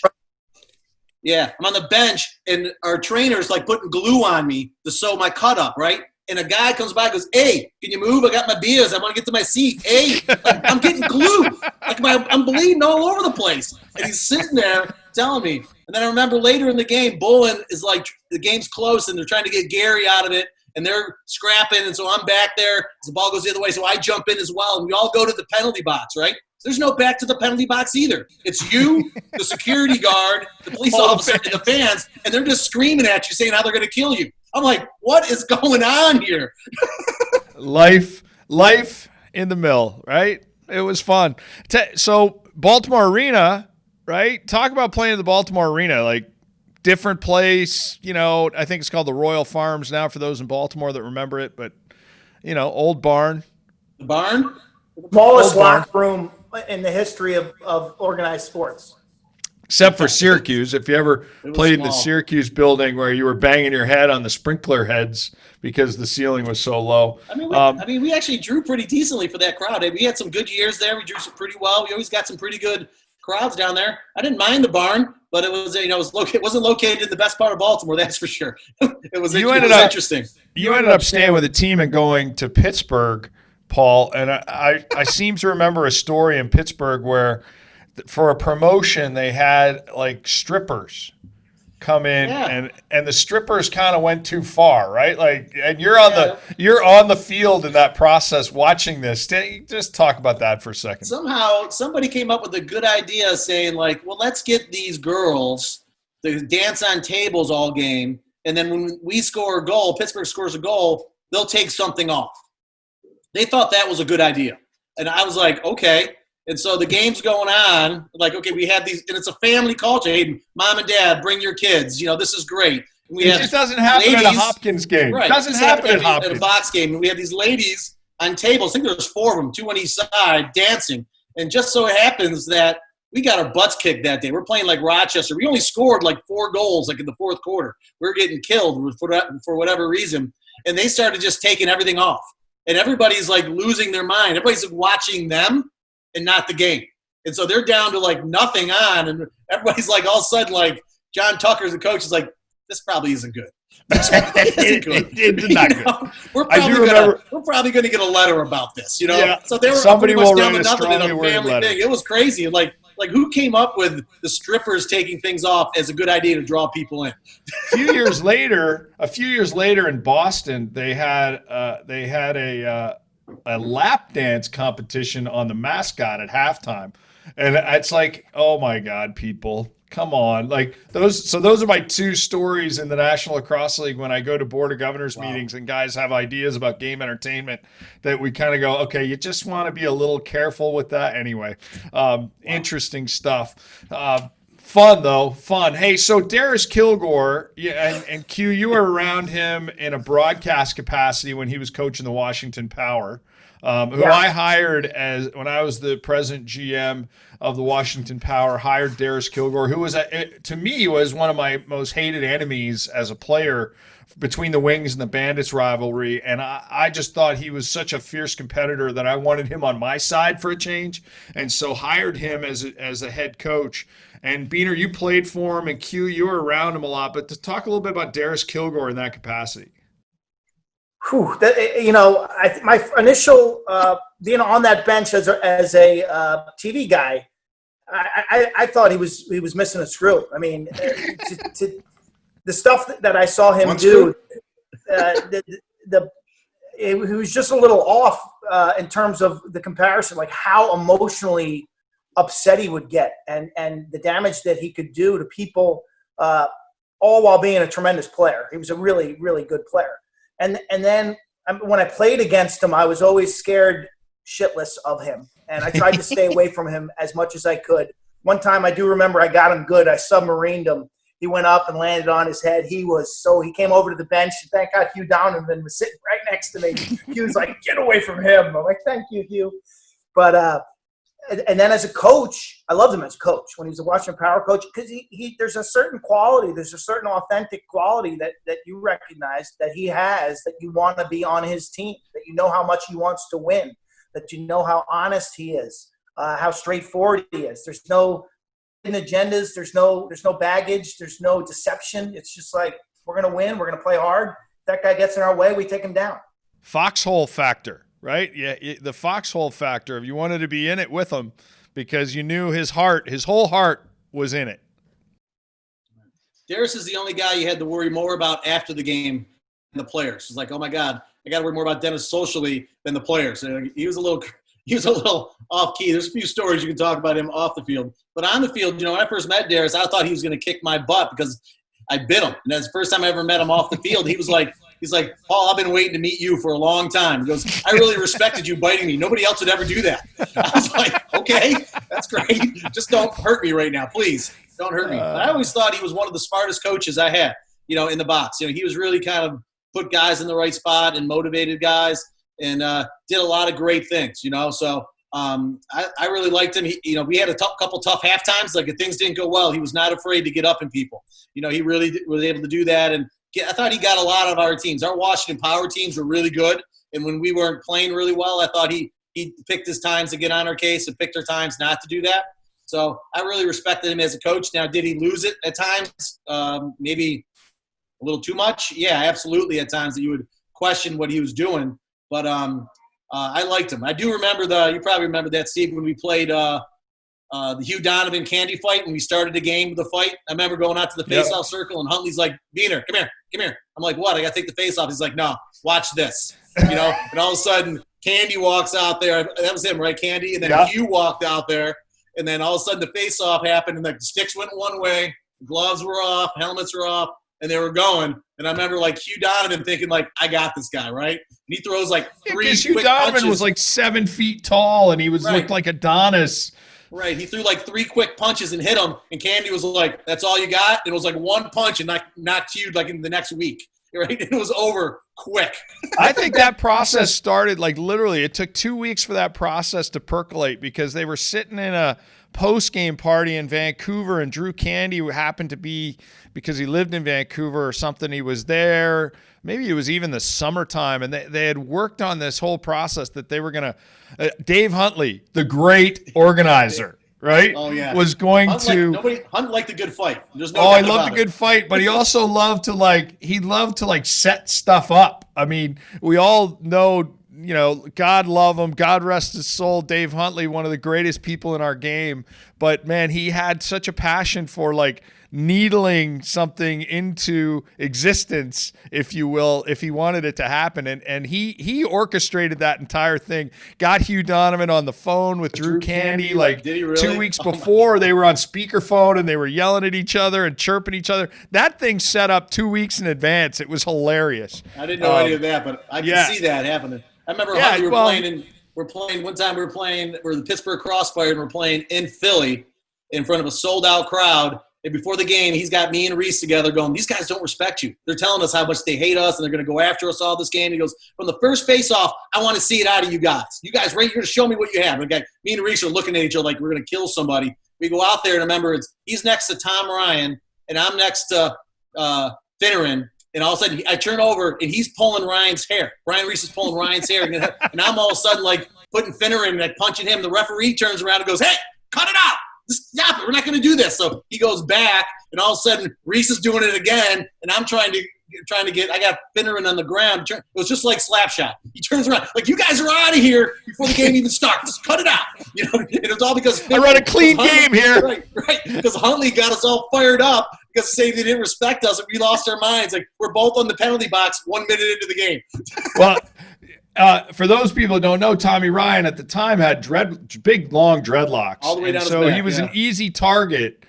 S3: Yeah, I'm on the bench, and our trainer's like putting glue on me to sew my cut up, right? And a guy comes by and goes, "Hey, can you move? I got my beers. I want to get to my seat." Hey, like, I'm getting glue. Like I'm bleeding all over the place. And he's sitting there telling me. And then I remember later in the game, Bolin is like, the game's close, and they're trying to get Gary out of it. And they're scrapping, and so I'm back there. The ball goes the other way, so I jump in as well. And we all go to the penalty box, right? There's no back to the penalty box either. It's you, the security guard, the police officer, and the fans, and they're just screaming at you saying how they're going to kill you. I'm like, what is going on here?
S1: Life in the mill, right? It was fun. So Baltimore Arena, right? Talk about playing at the Baltimore Arena, like different place. I think it's called the Royal Farms now for those in Baltimore that remember it, but old barn.
S3: The barn?
S2: Smallest locker room in the history of organized sports.
S1: Except for Syracuse. If you ever played in the Syracuse building where you were banging your head on the sprinkler heads because the ceiling was so low.
S3: We actually drew pretty decently for that crowd. We had some good years there. We drew pretty well. We always got some pretty good crowds down there. I didn't mind the barn, but it was it wasn't located in the best part of Baltimore, that's for sure. It was interesting.
S1: You ended up staying with a team and going to Pittsburgh, Paul, and I seem to remember a story in Pittsburgh where for a promotion they had like strippers come in and the strippers kind of went too far, right? Like, and you're on the field in that process watching this. Just talk about that for a second.
S3: Somehow somebody came up with a good idea saying like, well, let's get these girls to dance on tables all game, and then when we score a goal, Pittsburgh scores a goal, they'll take something off. They thought that was a good idea. And I was like, okay. And so the game's going on. Like, okay, we have these, and it's a family culture. Hey, mom and dad, bring your kids. This is great. And
S1: it just doesn't happen at a Hopkins game.
S3: Right.
S1: It doesn't happen at Hopkins.
S3: At a box game. And we have these ladies on tables. I think there's 4 of them, 2 on each side, dancing. And just so it happens that we got our butts kicked that day. We're playing like Rochester. We only scored like 4 goals like in the fourth quarter. We were getting killed for whatever reason. And they started just taking everything off. And everybody's like losing their mind. Everybody's like watching them and not the game. And so they're down to like nothing on. And everybody's like all of a sudden like John Tucker's the coach is like, this probably isn't good. This probably isn't good.
S1: It's not good.
S3: We're probably going to get a letter about this,
S1: Yeah.
S3: So they were
S1: Somebody
S3: pretty much
S1: will
S3: down
S1: write
S3: to
S1: a
S3: nothing in a
S1: strongly
S3: family
S1: worded
S3: thing. It was crazy. Like who came up with the strippers taking things off as a good idea to draw people in?
S1: A few years later in Boston, they had a lap dance competition on the mascot at halftime, and it's like, oh my God, people, come on! Like those are my 2 stories in the National Lacrosse League when I go to Board of Governors meetings and guys have ideas about game entertainment that we kind of go, okay, you just want to be a little careful with that anyway. Interesting stuff. Fun though, fun. Hey, so Darius Kilgore, and Q, you were around him in a broadcast capacity when he was coaching the Washington Power, who I hired when I was the president GM of the Washington Power, hired Darius Kilgore, who was, to me, was one of my most hated enemies as a player between the Wings and the Bandits rivalry. And I just thought he was such a fierce competitor that I wanted him on my side for a change. And so hired him as a head coach. And Beaner, you played for him, and Q, you were around him a lot. But to talk a little bit about Darius Kilgore in that capacity.
S2: My initial being on that bench as a TV guy, I thought he was missing a screw. I mean, the stuff that I saw him do, he was just a little off in terms of the comparison, like how emotionally upset he would get and the damage that he could do to people, all while being a tremendous player. He was a really, really good player. And then when I played against him, I was always scared shitless of him. And I tried to stay away from him as much as I could. One time I do remember I got him good. I submarined him. He went up and landed on his head. He came over to the bench. Thank God Hugh Donovan was sitting right next to me. He was like, get away from him. I'm like, thank you, Hugh. But and then as a coach, I loved him as a coach when he was a Washington Power coach, because there's a certain quality, there's a certain authentic quality that you recognize that he has, that you want to be on his team, that you know how much he wants to win, that you know how honest he is, how straightforward he is. There's no hidden agendas, there's no baggage, there's no deception. It's just like, we're going to win, we're going to play hard. If that guy gets in our way, we take him down.
S1: Foxhole factor. Right? Yeah, the foxhole factor. If you wanted to be in it with him because you knew his whole heart was in it.
S3: Darius is the only guy you had to worry more about after the game than the players. It's like, oh my God, I got to worry more about Dennis socially than the players. He was a little off key. There's a few stories you can talk about him off the field, but on the field, when I first met Darius, I thought he was going to kick my butt because I bit him. And that's the first time I ever met him off the field. He's like, Paul, I've been waiting to meet you for a long time. He goes, I really respected you biting me. Nobody else would ever do that. I was like, okay, that's great. Just don't hurt me right now. Please don't hurt me. But I always thought he was one of the smartest coaches I had, in the box. He was really kind of put guys in the right spot and motivated guys and did a lot of great things, So I really liked him. We had a couple tough half times. Like if things didn't go well, he was not afraid to get up in people. He really was able to do that. And I thought he got a lot of our teams. Our Washington Power teams were really good. And when we weren't playing really well, I thought he picked his times to get on our case and picked our times not to do that. So I really respected him as a coach. Now, did he lose it at times? Maybe a little too much? Yeah, absolutely. At times that you would question what he was doing. But I liked him. I do remember you probably remember that, Steve, when we played the Hugh Donovan candy fight when we started the game with the fight. I remember going out to the face-off circle, and Huntley's like, Beener, come here. I'm like, what? I got to take the face off. He's like, no, watch this. And all of a sudden, Candy walks out there. That was him, right, Candy? And then Hugh walked out there, and then all of a sudden the face-off happened, and the sticks went one way, gloves were off, helmets were off, and they were going. And I remember, Hugh Donovan thinking, I got this guy, right? And he throws, 3 quick
S1: Hugh Donovan
S3: punches.
S1: was, 7 feet tall, and he looked like Adonis.
S3: Right. He threw 3 quick punches and hit him, and Candy was like, that's all you got? And it was one punch and knocked Hugh in the next week. Right? And it was over quick.
S1: I think that process started literally. It took 2 weeks for that process to percolate because they were sitting in a post-game party in Vancouver, and Drew Candy, who happened to be, because he lived in Vancouver or something, he was there. Maybe it was even the summertime, and they had worked on this whole process that they were going to Dave Huntley, the great organizer, right?
S3: Oh, yeah.
S1: Was going to
S3: Hunt liked a good fight. There's no
S1: he loved a good fight, but he also loved to set stuff up. I mean, we all know, God love him, God rest his soul, Dave Huntley, one of the greatest people in our game. But man, he had such a passion for needling something into existence, if you will, if he wanted it to happen. And he orchestrated that entire thing, got Hugh Donovan on the phone with Drew Candy,
S3: did he really?
S1: 2 weeks before. They were on speakerphone and they were yelling at each other and chirping each other. That thing set up 2 weeks in advance. It was hilarious.
S3: I didn't know any of that, but I can see that happening. I remember we're the Pittsburgh Crossfire, and we're playing in Philly in front of a sold-out crowd. And before the game, he's got me and Reese together going, these guys don't respect you. They're telling us how much they hate us, and they're going to go after us all this game. He goes, from the first face-off, I want to see it out of you guys. You guys, right, you're going to show me what you have. Okay, me and Reese are looking at each other like we're going to kill somebody. We go out there, and remember, he's next to Tom Ryan, and I'm next to Finneran. And all of a sudden, I turn over, and he's pulling Ryan's hair. Brian Reese is pulling Ryan's hair. And I'm all of a sudden, putting Finneran and punching him. The referee turns around and goes, hey, cut it out. Just stop it. We're not going to do this. So he goes back, and all of a sudden, Reese is doing it again, and I'm trying to get – I got Finneran on the ground. It was just like Slapshot. He turns around, you guys are out of here before the game even starts. Just cut it out. And it was all because –
S1: I run a clean game here.
S3: Right. Because Huntley got us all fired up because they didn't respect us, and we lost our minds. We're both on the penalty box 1 minute into the game.
S1: Well, For those people who don't know, Tommy Ryan at the time had big, long dreadlocks.
S3: All the way down his
S1: so
S3: back,
S1: he was an easy target.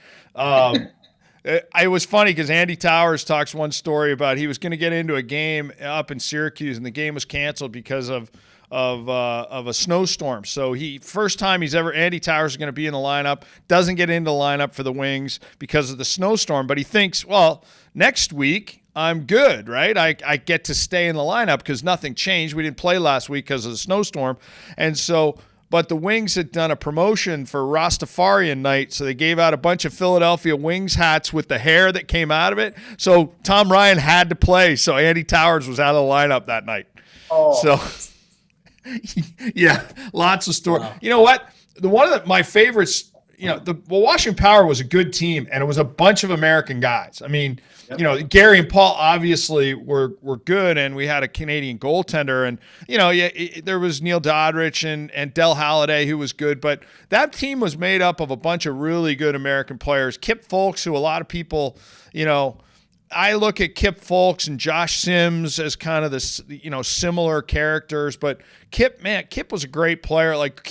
S1: It was funny because Andy Towers talks one story about he was going to get into a game up in Syracuse, and the game was canceled because of a snowstorm. So first time Andy Towers is going to be in the lineup, doesn't get into the lineup for the Wings because of the snowstorm, but he thinks, well, next week I'm good, right? I get to stay in the lineup because nothing changed. We didn't play last week because of the snowstorm. And so, but the Wings had done a promotion for Rastafarian night, so they gave out a bunch of Philadelphia Wings hats with the hair that came out of it. So Tom Ryan had to play, so Andy Towers was out of the lineup that night.
S2: Oh.
S1: So, yeah, lots of stories.
S3: Wow.
S1: You know what? One of my favorites, the Washington Power was a good team, and it was a bunch of American guys. I mean, Gary and Paul obviously were good, and we had a Canadian goaltender, and there was Neil Doddridge and Del Halliday who was good, but that team was made up of a bunch of really good American players. Kip Fulks, who a lot of people, I look at Kip Fulks and Josh Sims as kind of this, similar characters, but Kip was a great player. Like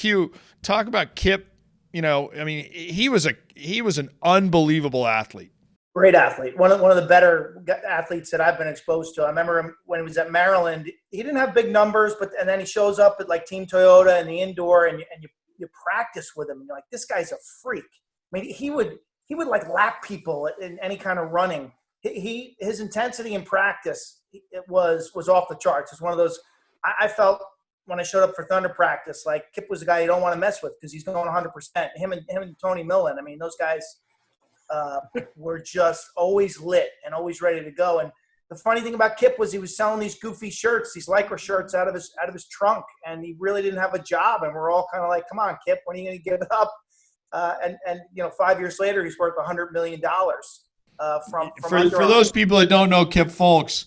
S1: talk about Kip, he was an unbelievable athlete.
S2: Great athlete. One of the better athletes that I've been exposed to. I remember him when he was at Maryland. He didn't have big numbers, and then he shows up at like Team Toyota in the indoor, and you practice with him, and you're like, this guy's a freak. I mean, he would like lap people in any kind of running. His intensity in practice, it was off the charts. It's one of those. I felt when I showed up for Thunder practice, like Kip was the guy you don't want to mess with because he's going 100%. Him and Tony Millen. I mean, those guys were just always lit and always ready to go. And the funny thing about Kip was he was selling these goofy shirts, these Lycra shirts out of his trunk, and he really didn't have a job. And we're all kind of like, come on, Kip, when are you going to give it up? And 5 years later, he's worth $100 million. For
S1: those people that don't know Kip Fulks,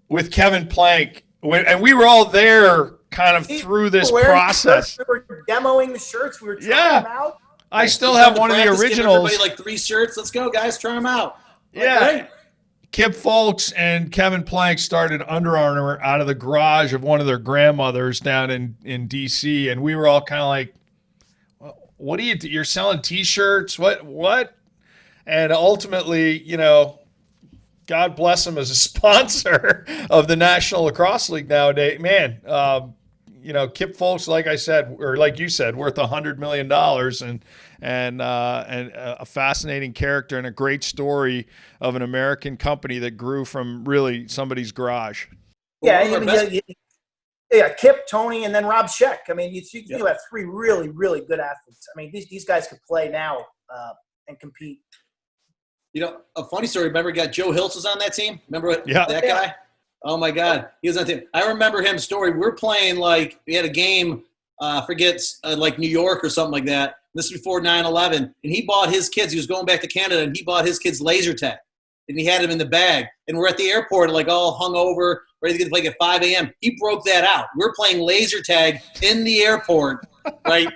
S1: with Kevin Plank, and we were all there kind of through this process.
S2: We were demoing the shirts. We were trying them out.
S1: I still have one of the originals.
S3: Everybody like 3 shirts. Let's go, guys. Try them out.
S1: Yeah.
S3: Right.
S1: Kip Fulks and Kevin Plank started Under Armour out of the garage of one of their grandmothers down in D.C., and we were all kind of like, what do you do? You're selling T-shirts? What? And ultimately, God bless him as a sponsor of the National Lacrosse League nowadays. Man, Kip Fulks, like I said, or like you said, worth $100 million and a fascinating character and a great story of an American company that grew from really somebody's garage.
S2: Yeah, Kip, Tony, and then Rob Scheck. I mean, you think about 3 really, really good athletes. I mean, these guys could play now and compete.
S3: A funny story. Remember, Joe Hiltz was on that team. Remember that guy? Oh my God, he was on the team. I remember him. Story. We're playing we had a game. Like New York or something like that. This is before 9/11, and he bought his kids. He was going back to Canada, and he bought his kids laser tag, and he had them in the bag. And we're at the airport, all hung over, ready to get to play at 5 a.m. He broke that out. We're playing laser tag in the airport, right?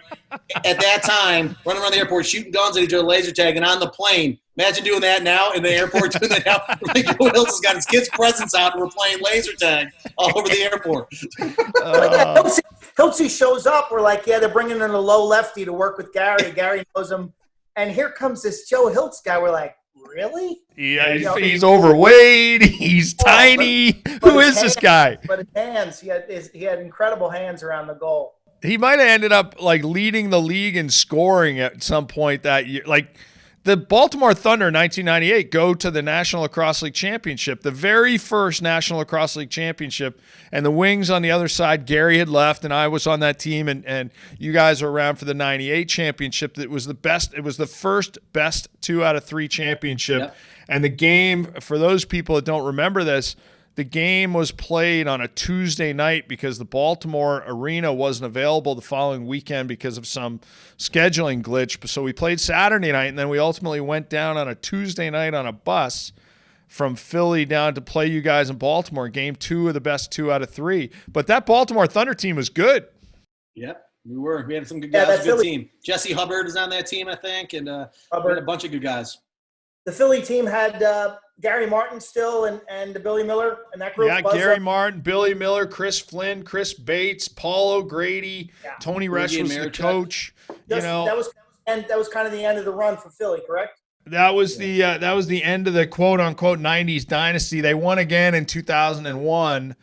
S3: At that time, running around the airport, shooting guns at each other, laser tag, and on the plane. Imagine doing that now in the airport. Doing that now. Joe Hiltz has got his kids' presents out, and we're playing laser tag all over the airport.
S2: Hiltzy shows up. We're like, they're bringing in a low lefty to work with Gary. Gary knows him. And here comes this Joe Hiltz guy. We're like, really?
S1: Yeah, he's overweight. He's tiny. Who is this guy?
S2: But his hands, he had incredible hands around the goal.
S1: He might have ended up leading the league in scoring at some point that year. The Baltimore Thunder in 1998 go to the National Lacrosse League Championship, the very first National Lacrosse League Championship, and the Wings on the other side, Gary had left, and I was on that team, and you guys were around for the 98 championship. It was the best. It was the first best 2 out of 3 championship. Yep. And the game, for those people that don't remember this, the game was played on a Tuesday night because the Baltimore Arena wasn't available the following weekend because of some scheduling glitch. So we played Saturday night, and then we ultimately went down on a Tuesday night on a bus from Philly down to play you guys in Baltimore, game 2 of the best 2 out of 3. But that Baltimore Thunder team was good.
S3: Yep, we were. We had some good guys. It was a good team. Jesse Hubbard was on that team, I think, and we had a bunch of good guys.
S2: The Philly team had Gary Martin still and the Billy Miller and that group?
S1: Yeah, Gary Martin, Billy Miller, Chris Flynn, Chris Bates, Paul O'Grady, Tony Resch was the coach.
S2: That was kind of the end of the run for Philly, correct?
S1: That was the end of the quote unquote 90s dynasty. They won again in 2001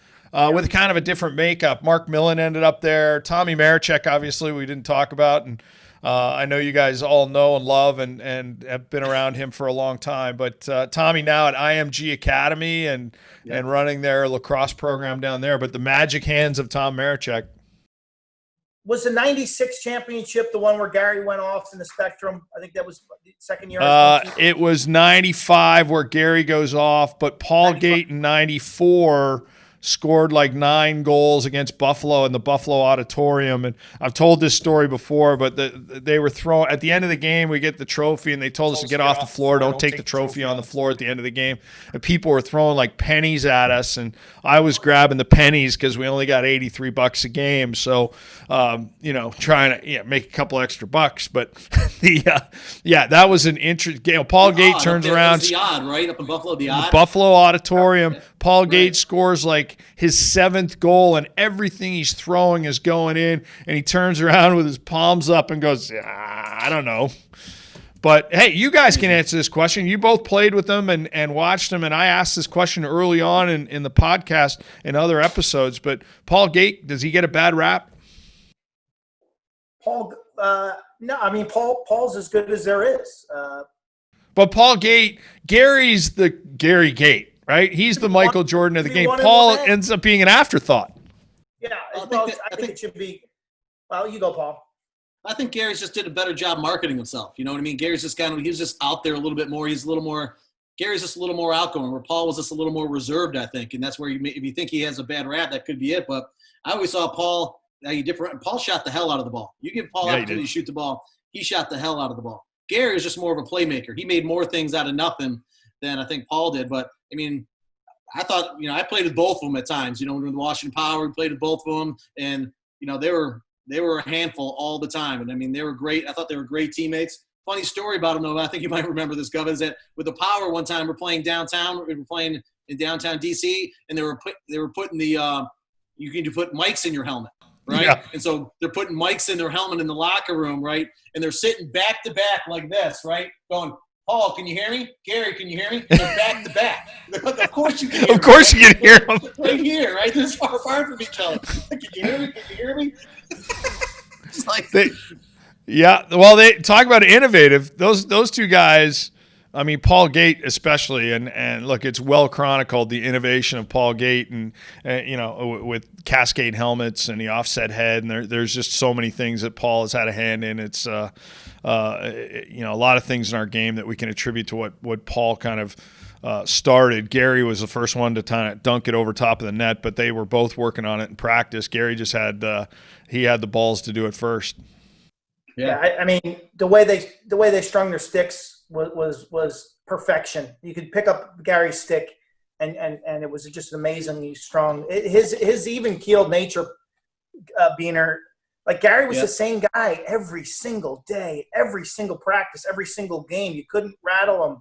S1: with kind of a different makeup. Mark Millen ended up there. Tommy Marichek, obviously, we didn't talk about, and I know you guys all know and love and have been around him for a long time. But Tommy now at IMG Academy and running their lacrosse program down there. But the magic hands of Tom Marichek.
S2: Was the 96 championship the one where Gary went off in the Spectrum? I think that was the second year.
S1: It was 95 where Gary goes off, but Paul 95. Gate in 94 scored like 9 goals against Buffalo in the Buffalo Auditorium. And I've told this story before, but they were throwing – at the end of the game, we get the trophy, and they told us to get off the floor. Don't take the trophy on the floor at the end of the game. And people were throwing like pennies at us, and I was grabbing the pennies because we only got $83 a game. So, trying to make a couple extra bucks. But, that was an interesting – Paul Gate turns around.
S3: The odd, right? Up in Buffalo, the odd.
S1: Buffalo Auditorium. Paul Gate scores like his 7th goal, and everything he's throwing is going in, and he turns around with his palms up and goes, I don't know. But, hey, you guys can answer this question. You both played with them and watched them, and I asked this question early on in the podcast in other episodes. But Paul Gate, does he get a bad rap?
S2: No, I mean, Paul's as good as there is.
S1: But Paul Gate, Gary's the Gary Gate. Right, he's the Michael Jordan of the game. Paul ends up being an afterthought.
S2: Yeah, I think it should be. Well, you go, Paul.
S3: I think Gary's just did a better job marketing himself. You know what I mean? Gary's just he was just out there a little bit more. Gary's just a little more outgoing, where Paul was just a little more reserved, I think. And that's where if you think he has a bad rap, that could be it. But I always saw Paul. Paul shot the hell out of the ball. You give Paul opportunity to shoot the ball, he shot the hell out of the ball. Gary is just more of a playmaker. He made more things out of nothing than I think Paul did. But I mean, I thought, I played with both of them at times. When we were in the Washington Power, we played with both of them, and they were a handful all the time. And I mean, they were great. I thought they were great teammates. Funny story about them, though. I think you might remember this, Govett, is that with the Power one time we're playing downtown. We were playing in downtown DC, and they were putting the you can put mics in your helmet. Right. Yeah. And so they're putting mics in their helmet in the locker room. Right. And they're sitting back to back like this. Right. Going, Paul, can you hear me? Gary, can you hear me? They're back to back. Of course you can hear me.
S1: Of course you can hear them.
S3: Right here, right? This is far from each other. Can you hear me? Can you hear me? It's like
S1: they talk about innovative. Those two guys, I mean, Paul Gate especially, and look, it's well chronicled, the innovation of Paul Gate and with Cascade helmets and the offset head, and there's just so many things that Paul has had a hand in. It's a lot of things in our game that we can attribute to what Paul kind of started. Gary was the first one to kind of dunk it over top of the net, but they were both working on it in practice. Gary just had the balls to do it first.
S2: Yeah, I mean, the way they strung their sticks was perfection. You could pick up Gary's stick, and it was just amazingly strong. His even keeled nature, Beaner. Like Gary was the same guy every single day, every single practice, every single game. You couldn't rattle him.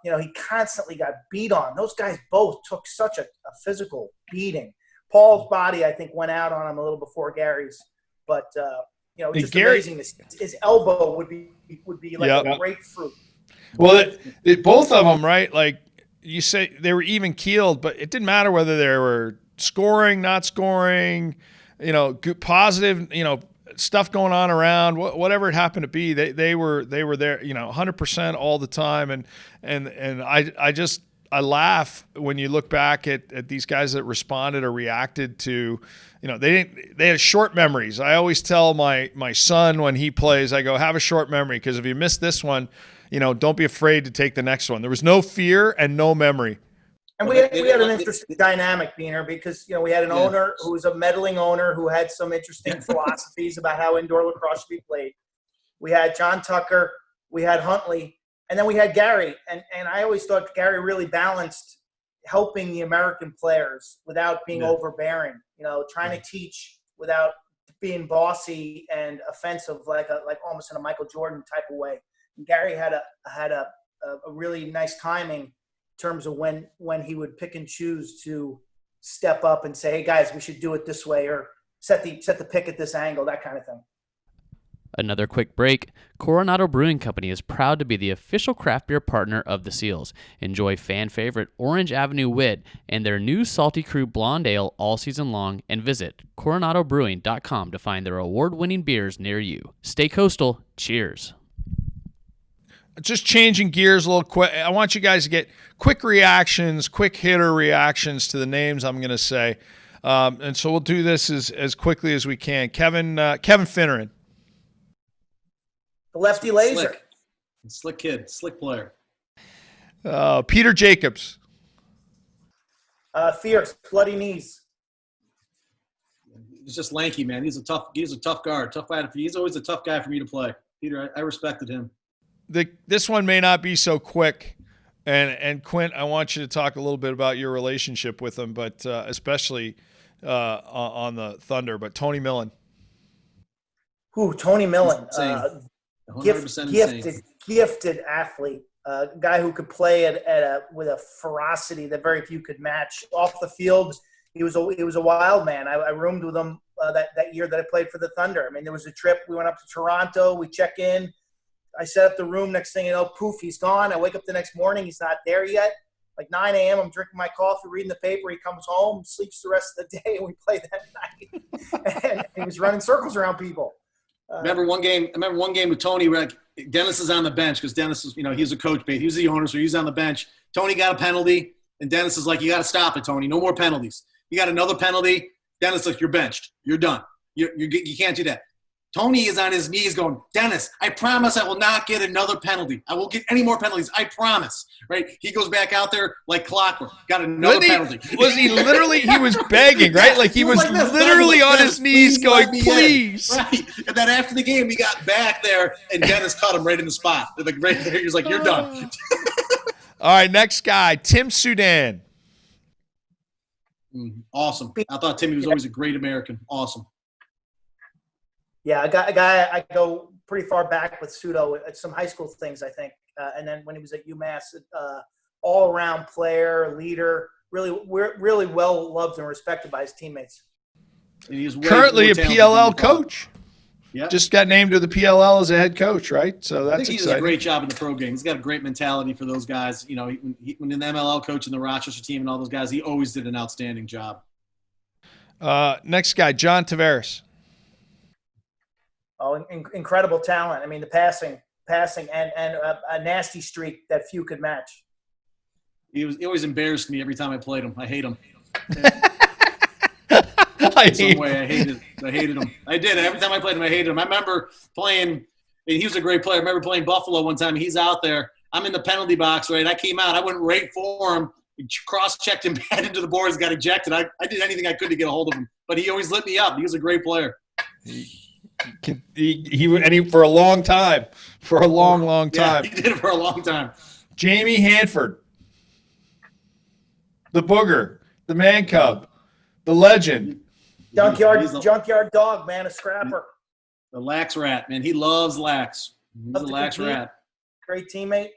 S2: He constantly got beat on. Those guys both took such a physical beating. Paul's body, I think, went out on him a little before Gary's, but just amazing. His elbow would be like a grapefruit.
S1: Well, both of them, right? Like you say, they were even keeled, but it didn't matter whether they were scoring, not scoring, positive, stuff going on around, whatever it happened to be. They were there, 100% all the time. And I laugh when you look back at these guys that responded or reacted to, they had short memories. I always tell my son when he plays, I go, have a short memory, because if you miss this one, don't be afraid to take the next one. There was no fear and no memory.
S2: And we had an interesting dynamic, Beaner, because we had an owner who was a meddling owner who had some interesting philosophies about how indoor lacrosse should be played. We had John Tucker, we had Huntley, and then we had Gary. And I always thought Gary really balanced helping the American players without being overbearing. Trying to teach without being bossy and offensive, like almost in a Michael Jordan type of way. And Gary had a really nice timing terms of when he would pick and choose to step up and say, hey guys, we should do it this way, or set the pick at this angle, that kind of thing.
S4: Another quick break. Coronado Brewing Company is proud to be the official craft beer partner of the Seals. Enjoy fan favorite Orange Avenue Wit and their new Salty Crew Blonde Ale all season long, and visit coronadobrewing.com to find their award-winning beers near you. Stay coastal. Cheers.
S1: Just changing gears a little quick. I want you guys to get quick reactions, quick hitter reactions to the names I'm going to say. And so we'll do this as quickly as we can. Kevin Finneran.
S2: The lefty laser.
S3: Slick kid, slick player.
S1: Peter Jacobs.
S2: Fierce, bloody knees.
S3: He's just lanky, man. He's a tough guard, tough fighter. He's always a tough guy for me to play. Peter, I respected him.
S1: This one may not be so quick, and Quint, I want you to talk a little bit about your relationship with him, but especially on the Thunder. But Tony Millen.
S2: Ooh, Tony Millen. Gifted athlete, guy who could play with a ferocity that very few could match. Off the field, he was a wild man. I roomed with him that year that I played for the Thunder. I mean, there was a trip. We went up to Toronto. We check in. I set up the room. Next thing you know, poof, he's gone. I wake up the next morning. He's not there yet. Like 9 a.m., I'm drinking my coffee, reading the paper. He comes home, sleeps the rest of the day, and we play that night. And he was running circles around people. I remember one game with Tony where Dennis is on the bench because Dennis is, he's a coach, he was the owner, so he's on the bench. Tony got a penalty, and Dennis is like, you got to stop it, Tony. No more penalties. You got another penalty. Dennis is like, you're benched. You're done. You can't do that. Tony is on his knees going, Dennis, I promise I will not get another penalty. I won't get any more penalties. I promise. Right? He goes back out there like clockwork. Got another penalty.
S1: He was begging, right? Like he was literally on his knees going, please.
S3: Right. And then after the game, he got back there and Dennis cut him right in the spot. Like right there, he was like, you're done.
S1: All right, next guy, Tim Sudan.
S3: Awesome. I thought Timmy was always a great American. Awesome.
S2: Yeah, a guy I go pretty far back with Sudo at some high school things, I think. And then when he was at UMass, all-around player, leader, really well loved and respected by his teammates.
S3: And he's
S1: currently a PLL coach.
S3: Yeah,
S1: just got named to the PLL as a head coach, right? So that's
S3: I think he
S1: exciting.
S3: does a great job in the pro game. He's got a great mentality for those guys. When in the MLL coach and the Rochester team and all those guys, he always did an outstanding job.
S1: Next guy, John Tavares.
S2: Oh, incredible talent. I mean, the passing, and a nasty streak that few could match.
S3: He always embarrassed me every time I played him. I hate him. I hated him. I did. Every time I played him, I hated him. I remember playing, and he was a great player. I remember playing Buffalo one time. He's out there. I'm in the penalty box, right? I came out. I went right for him. Cross-checked him bad into the boards, got ejected. I did anything I could to get a hold of him. But he always lit me up. He was a great player.
S1: He for a long time, for a long time.
S3: Yeah, he did it for a long time.
S1: Jamie Hanford, the booger, the man cub, the legend,
S2: junkyard dog, man, a scrapper.
S3: The lax rat, man. He loves lax. He's a lax rat.
S2: Great teammate.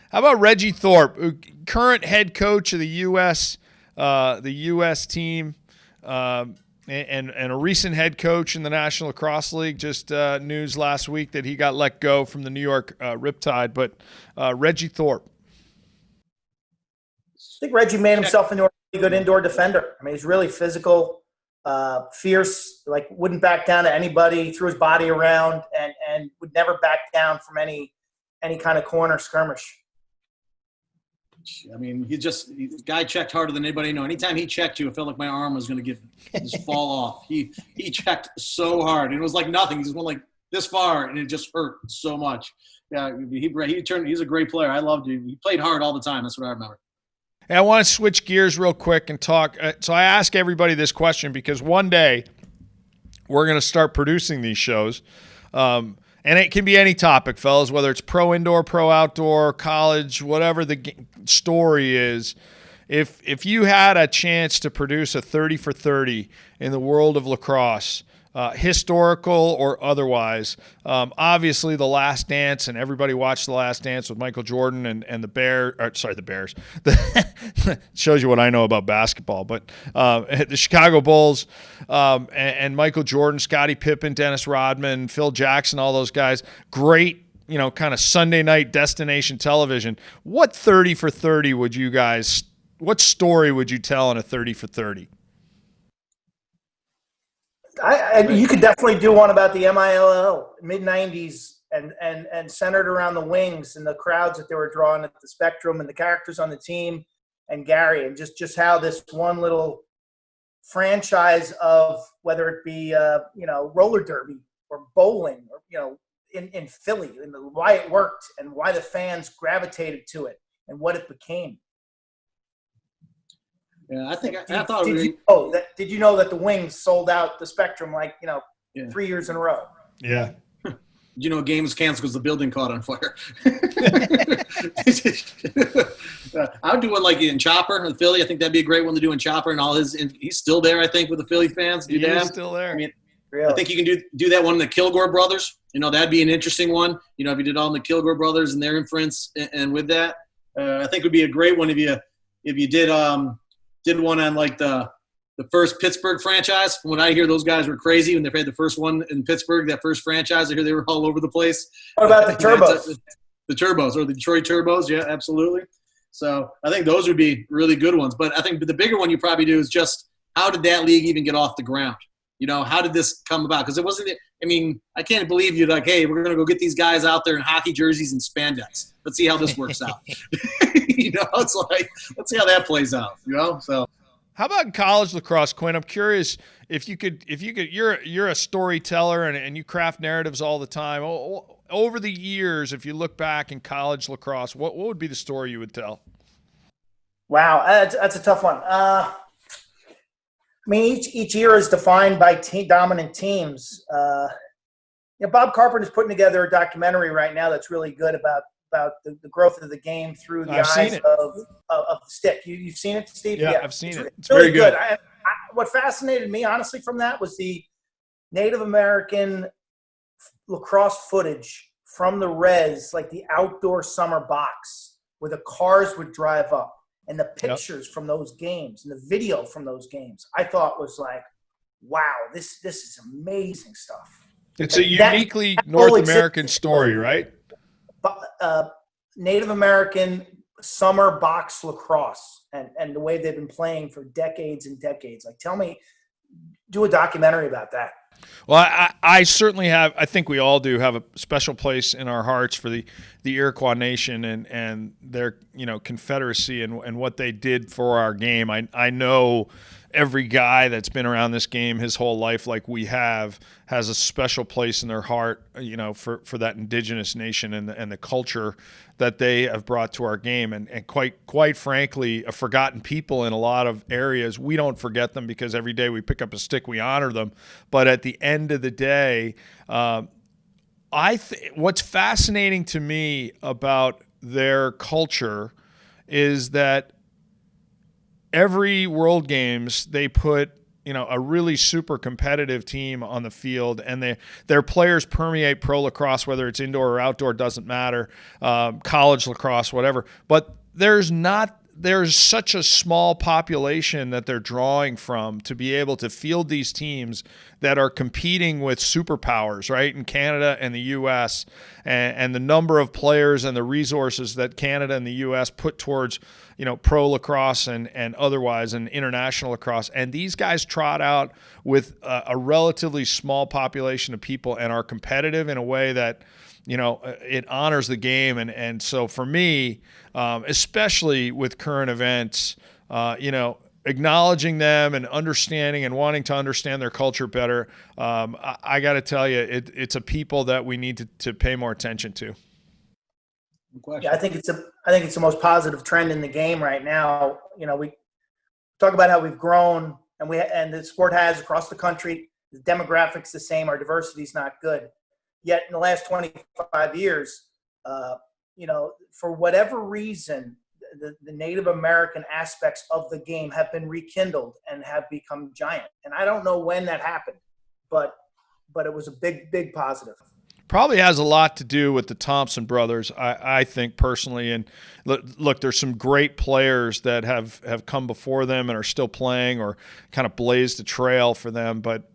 S1: How about Reggie Thorpe, current head coach of the U.S. Team? And a recent head coach in the National Lacrosse League. Just news last week that he got let go from the New York Riptide. But Reggie Thorpe.
S2: I think Reggie made himself into a really good indoor defender. I mean, he's really physical, fierce, like wouldn't back down to anybody, threw his body around, and would never back down from any kind of corner skirmish.
S3: I mean, the guy checked harder than anybody knew. Anytime he checked you, it felt like my arm was going to just fall off. He checked so hard, and it was like nothing. He just went like this far, and it just hurt so much. Yeah, he's a great player. I loved him. He played hard all the time. That's what I remember.
S1: Hey, I want to switch gears real quick and talk. So I ask everybody this question because one day we're going to start producing these shows. And it can be any topic, fellas, whether it's pro indoor, pro outdoor, college, whatever the story is. If you had a chance to produce a 30 for 30 in the world of lacrosse, historical or otherwise. Obviously, The Last Dance, and everybody watched The Last Dance with Michael Jordan and the Bears. The Bears. Shows you what I know about basketball. But the Chicago Bulls and Michael Jordan, Scottie Pippen, Dennis Rodman, Phil Jackson, all those guys. Great, kind of Sunday night destination television. What 30 for 30 would you guys? What story would you tell in a 30 for 30?
S2: You could definitely do one about the MILL mid-'90s and centered around the Wings and the crowds that they were drawing at the Spectrum and the characters on the team and Gary, and just how this one little franchise of whether it be roller derby or bowling or in Philly, and why it worked and why the fans gravitated to it and what it became.
S3: Yeah, I think I thought.
S2: Did you know that the Wings sold out the Spectrum 3 years in a row?
S1: Yeah.
S3: You know, game was canceled because the building caught on fire. I would do one like in Chopper in Philly. I think that'd be a great one to do in Chopper, and he's still there, I think, with the Philly fans.
S1: He's still there.
S3: I mean,
S2: really?
S3: I think you can do that one in the Kilgore Brothers. That'd be an interesting one. If you did all in the Kilgore Brothers and their influence, and with that, I think it would be a great one if you did one on like the first Pittsburgh franchise. From what I hear, those guys were crazy when they had the first one in Pittsburgh, that first franchise. I hear they were all over the place.
S2: What about the Turbos?
S3: The Turbos, or the Detroit Turbos, yeah, absolutely. So I think those would be really good ones. But I think the bigger one you probably do is just how did that league even get off the ground? How did this come about? Because it wasn't – I mean, I can't believe you're like, hey, we're going to go get these guys out there in hockey jerseys and spandex. Let's see how this works out. It's like, let's see how that plays out, So –
S1: how about college lacrosse, Quint? I'm curious if you could, you're a storyteller and you craft narratives all the time. Over the years, if you look back in college lacrosse, what would be the story you would tell?
S2: Wow, that's a tough one. I mean, each year is defined by dominant teams. Bob Carpenter's putting together a documentary right now that's really good about the growth of the game through the eyes of the stick. You've seen it, Steve?
S1: Yeah, I've seen it. It's
S2: really
S1: very good.
S2: What fascinated me, honestly, from that was the Native American lacrosse footage from the res, like the outdoor summer box where the cars would drive up, and the pictures from those games and the video from those games. I thought was like, wow, this is amazing stuff.
S1: It's a uniquely North American story, right?
S2: Native American summer box lacrosse and the way they've been playing for decades and decades. Like, do a documentary about that.
S1: Well, I certainly have. I think we all do have a special place in our hearts for the Iroquois Nation and their confederacy and what they did for our game. I know every guy that's been around this game his whole life, like we have, has a special place in their heart, for that indigenous nation and the culture that they have brought to our game. And quite frankly, a forgotten people in a lot of areas. We don't forget them because every day we pick up a stick, we honor them. But at the end of the day, what's fascinating to me about their culture is that every World Games, they put a really super competitive team on the field, and their players permeate pro lacrosse, whether it's indoor or outdoor, doesn't matter, college lacrosse, whatever. But there's such a small population that they're drawing from to be able to field these teams that are competing with superpowers, right, in Canada and the U.S., and the number of players and the resources that Canada and the U.S. put towards pro lacrosse and otherwise, and international lacrosse. And these guys trot out with a relatively small population of people and are competitive in a way that, it honors the game. And so for me, especially with current events, acknowledging them and understanding and wanting to understand their culture better, I got to tell you, it's a people that we need to pay more attention to.
S2: Yeah, I think it's the most positive trend in the game right now. We talk about how we've grown and the sport has across the country. The demographics the same. Our diversity is not good. Yet in the last 25 years, for whatever reason, the Native American aspects of the game have been rekindled and have become giant. And I don't know when that happened, but it was a big positive.
S1: Probably has a lot to do with the Thompson brothers, I think personally. And look, there's some great players that have come before them and are still playing or kind of blazed a trail for them. But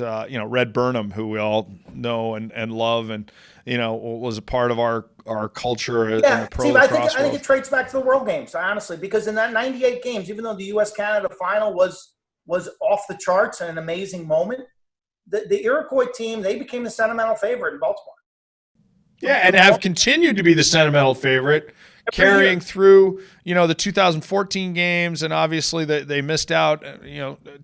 S1: Red Burnham, who we all know and love, and was a part of our culture. In the pro
S2: Steve, I think
S1: world.
S2: it traces back to the World Games, honestly, because in that 98 games, even though the U.S.-Canada final was off the charts and an amazing moment, the Iroquois team, they became the sentimental favorite in Baltimore.
S1: Yeah, and have continued to be the sentimental favorite, carrying through, the 2014 games, and obviously they missed out,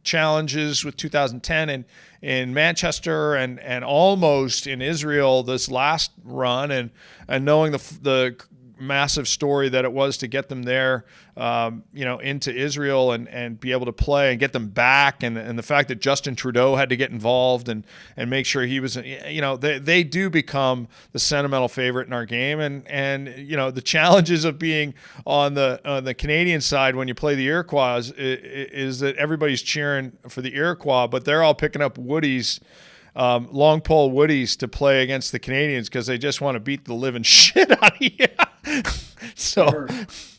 S1: challenges with 2010 in Manchester and almost in Israel this last run, and knowing the massive story that it was to get them there, into Israel and be able to play and get them back, and the fact that Justin Trudeau had to get involved and make sure he was, they do become the sentimental favorite in our game, and the challenges of being on the Canadian side when you play the Iroquois is that everybody's cheering for the Iroquois, but they're all picking up woodies. Long pole woodies to play against the Canadians because they just want to beat the living shit out of you. So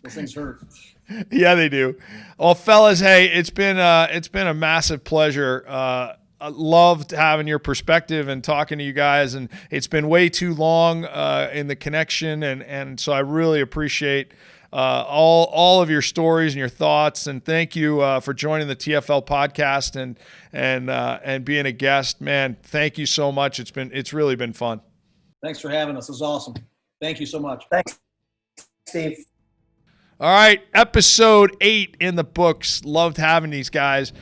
S3: those things hurt.
S1: Yeah, they do. Well, fellas, hey, it's been a massive pleasure. I loved having your perspective and talking to you guys, and it's been way too long in the connection, and so I really appreciate all of your stories and your thoughts, and thank you for joining the TFL podcast and being a guest. Man, thank you so much. It's really been fun.
S3: Thanks for having us. It was awesome. Thank you so much.
S2: Thanks, Steve.
S1: All right, episode 8 in the books. Loved having these guys.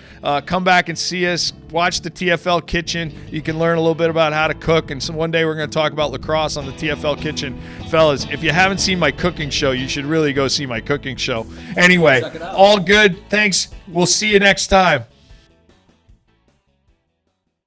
S1: Come back and see us. Watch the TFL Kitchen. You can learn a little bit about how to cook, and one day we're going to talk about lacrosse on the TFL Kitchen. Fellas, if you haven't seen my cooking show, you should really go see my cooking show. Anyway, all good. Thanks. We'll see you next time.